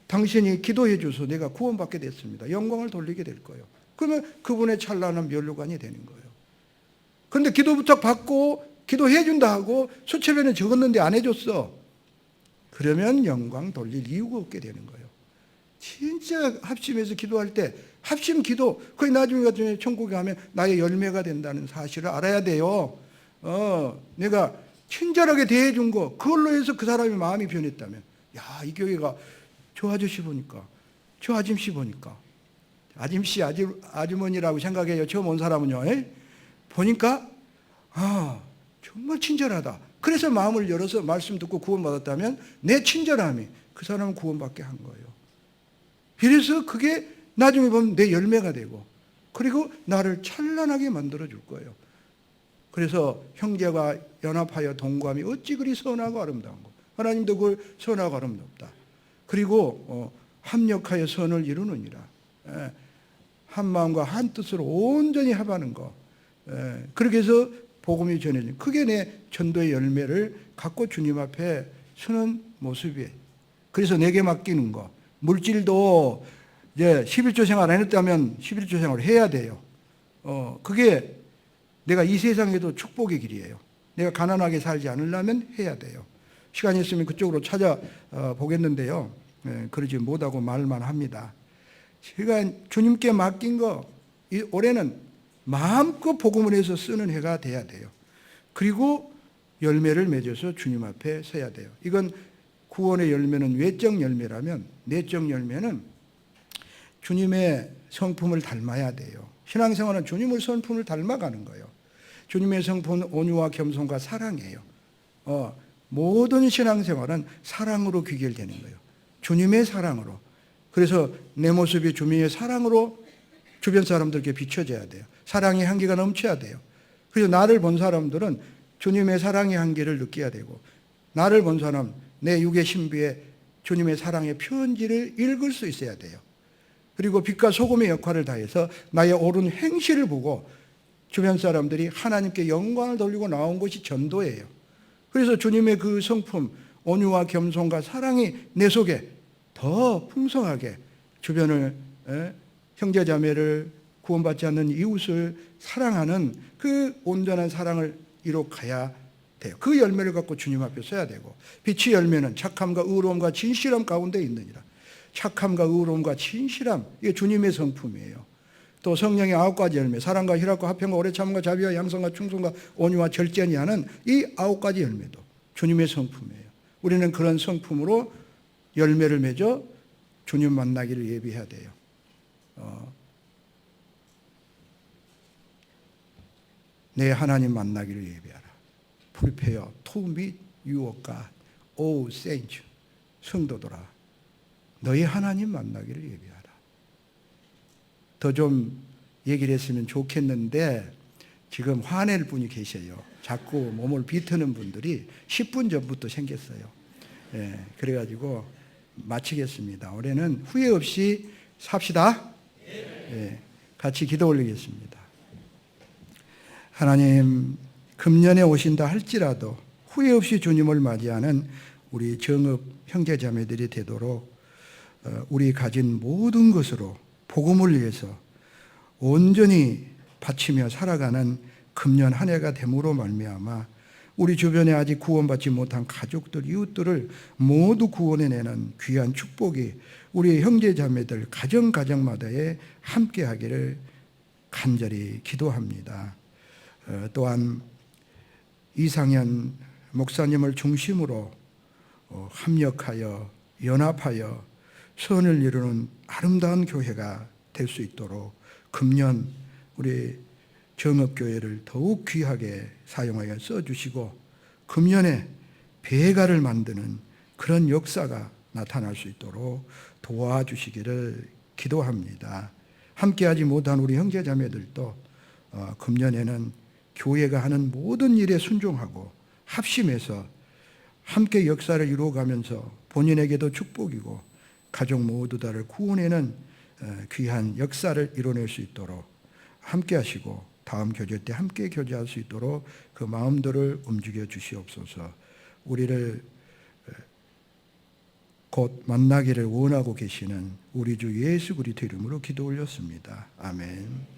당신이 기도해 줘서 내가 구원받게 됐습니다. 영광을 돌리게 될 거예요. 그러면 그분의 찬란한 면류관이 되는 거예요. 그런데 기도 부탁 받고 기도해 준다 하고 수첩에는 적었는데 안 해줬어. 그러면 영광 돌릴 이유가 없게 되는 거예요. 진짜 합심해서 기도할 때 합심 기도, 거의 나중에 같은 천국에 가면 나의 열매가 된다는 사실을 알아야 돼요. 내가 친절하게 대해준 거, 그걸로 해서 그 사람의 마음이 변했다면, 야, 이 교회가 저 아저씨 보니까, 저 아줌씨 보니까, 아줌씨, 아주머니라고 생각해요. 처음 온 사람은요. 보니까 정말 친절하다. 그래서 마음을 열어서 말씀 듣고 구원받았다면 내 친절함이 그 사람을 구원받게 한 거예요. 그래서 그게 나중에 보면 내 열매가 되고, 그리고 나를 찬란하게 만들어줄 거예요. 그래서 형제가 연합하여 동감이 어찌 그리 선하고 아름다운 거. 하나님도 그걸 선하고 아름답다. 그리고 합력하여 선을 이루느니라. 한 마음과 한 뜻으로 온전히 합하는 거. 그렇게 해서 복음이 전해진, 그게 내 전도의 열매를 갖고 주님 앞에 서는 모습이에요. 그래서 내게 맡기는 거. 물질도 이제 11조 생활 안 했다면 11조 생활을 해야 돼요. 그게 내가 이 세상에도 축복의 길이에요. 내가 가난하게 살지 않으려면 해야 돼요. 시간이 있으면 그쪽으로 찾아보겠는데요. 그러지 못하고 말만 합니다. 제가 주님께 맡긴 거, 올해는 마음껏 복음을 해서 쓰는 해가 돼야 돼요. 그리고 열매를 맺어서 주님 앞에 서야 돼요. 이건 구원의 열매는 외적 열매라면, 내적 열매는 주님의 성품을 닮아야 돼요. 신앙생활은 주님의 성품을 닮아가는 거예요. 주님의 성품은 온유와 겸손과 사랑이에요. 모든 신앙생활은 사랑으로 귀결되는 거예요. 주님의 사랑으로. 그래서 내 모습이 주님의 사랑으로 주변 사람들에게 비춰져야 돼요. 사랑의 향기가 넘쳐야 돼요. 그래서 나를 본 사람들은 주님의 사랑의 향기를 느껴야 되고, 나를 본 사람, 내 육의 신비에 주님의 사랑의 편지를 읽을 수 있어야 돼요. 그리고 빛과 소금의 역할을 다해서 나의 옳은 행실을 보고 주변 사람들이 하나님께 영광을 돌리고 나온 것이 전도예요. 그래서 주님의 그 성품, 온유와 겸손과 사랑이 내 속에 더 풍성하게 주변을, 형제자매를, 구원받지 않는 이웃을 사랑하는 그 온전한 사랑을 이룩해야 돼요. 그 열매를 갖고 주님 앞에 서야 되고, 빛의 열매는 착함과 의로움과 진실함 가운데 있느니라. 착함과 의로움과 진실함, 이게 주님의 성품이에요. 또 성령의 9가지 열매, 사랑과 희락과 화평과 오래 참음과 자비와 양성과 충성과 온유와 절제니 하는 이 9가지 열매도 주님의 성품이에요. 우리는 그런 성품으로 열매를 맺어 주님 만나기를 예비해야 돼요. 내 하나님 만나기를 예비하라. Prepare to meet your God, O saints. 성도들아, 너희 하나님 만나기를 예비하라. 더 좀 얘기를 했으면 좋겠는데 지금 화낼 분이 계셔요. 자꾸 몸을 비트는 분들이 10분 전부터 생겼어요. 그래가지고 마치겠습니다. 올해는 후회 없이 삽시다. 같이 기도 올리겠습니다. 하나님, 금년에 오신다 할지라도 후회 없이 주님을 맞이하는 우리 정읍 형제자매들이 되도록 우리 가진 모든 것으로 복음을 위해서 온전히 바치며 살아가는 금년 한 해가 됨으로 말미암아 우리 주변에 아직 구원받지 못한 가족들, 이웃들을 모두 구원해내는 귀한 축복이 우리 형제자매들 가정마다에 함께하기를 간절히 기도합니다. 또한 이상현 목사님을 중심으로 합력하여 연합하여 선을 이루는 아름다운 교회가 될 수 있도록 금년 우리 정읍교회를 더욱 귀하게 사용하여 써주시고 금년에 배가를 만드는 그런 역사가 나타날 수 있도록 도와주시기를 기도합니다. 함께하지 못한 우리 형제자매들도 금년에는 교회가 하는 모든 일에 순종하고 합심해서 함께 역사를 이루어가면서 본인에게도 축복이고 가족 모두 다를 구원에는 귀한 역사를 이뤄낼 수 있도록 함께 하시고 다음 교제 때 함께 교제할 수 있도록 그 마음들을 움직여 주시옵소서. 우리를 곧 만나기를 원하고 계시는 우리 주 예수 그리스도 이름으로 기도 올렸습니다. 아멘.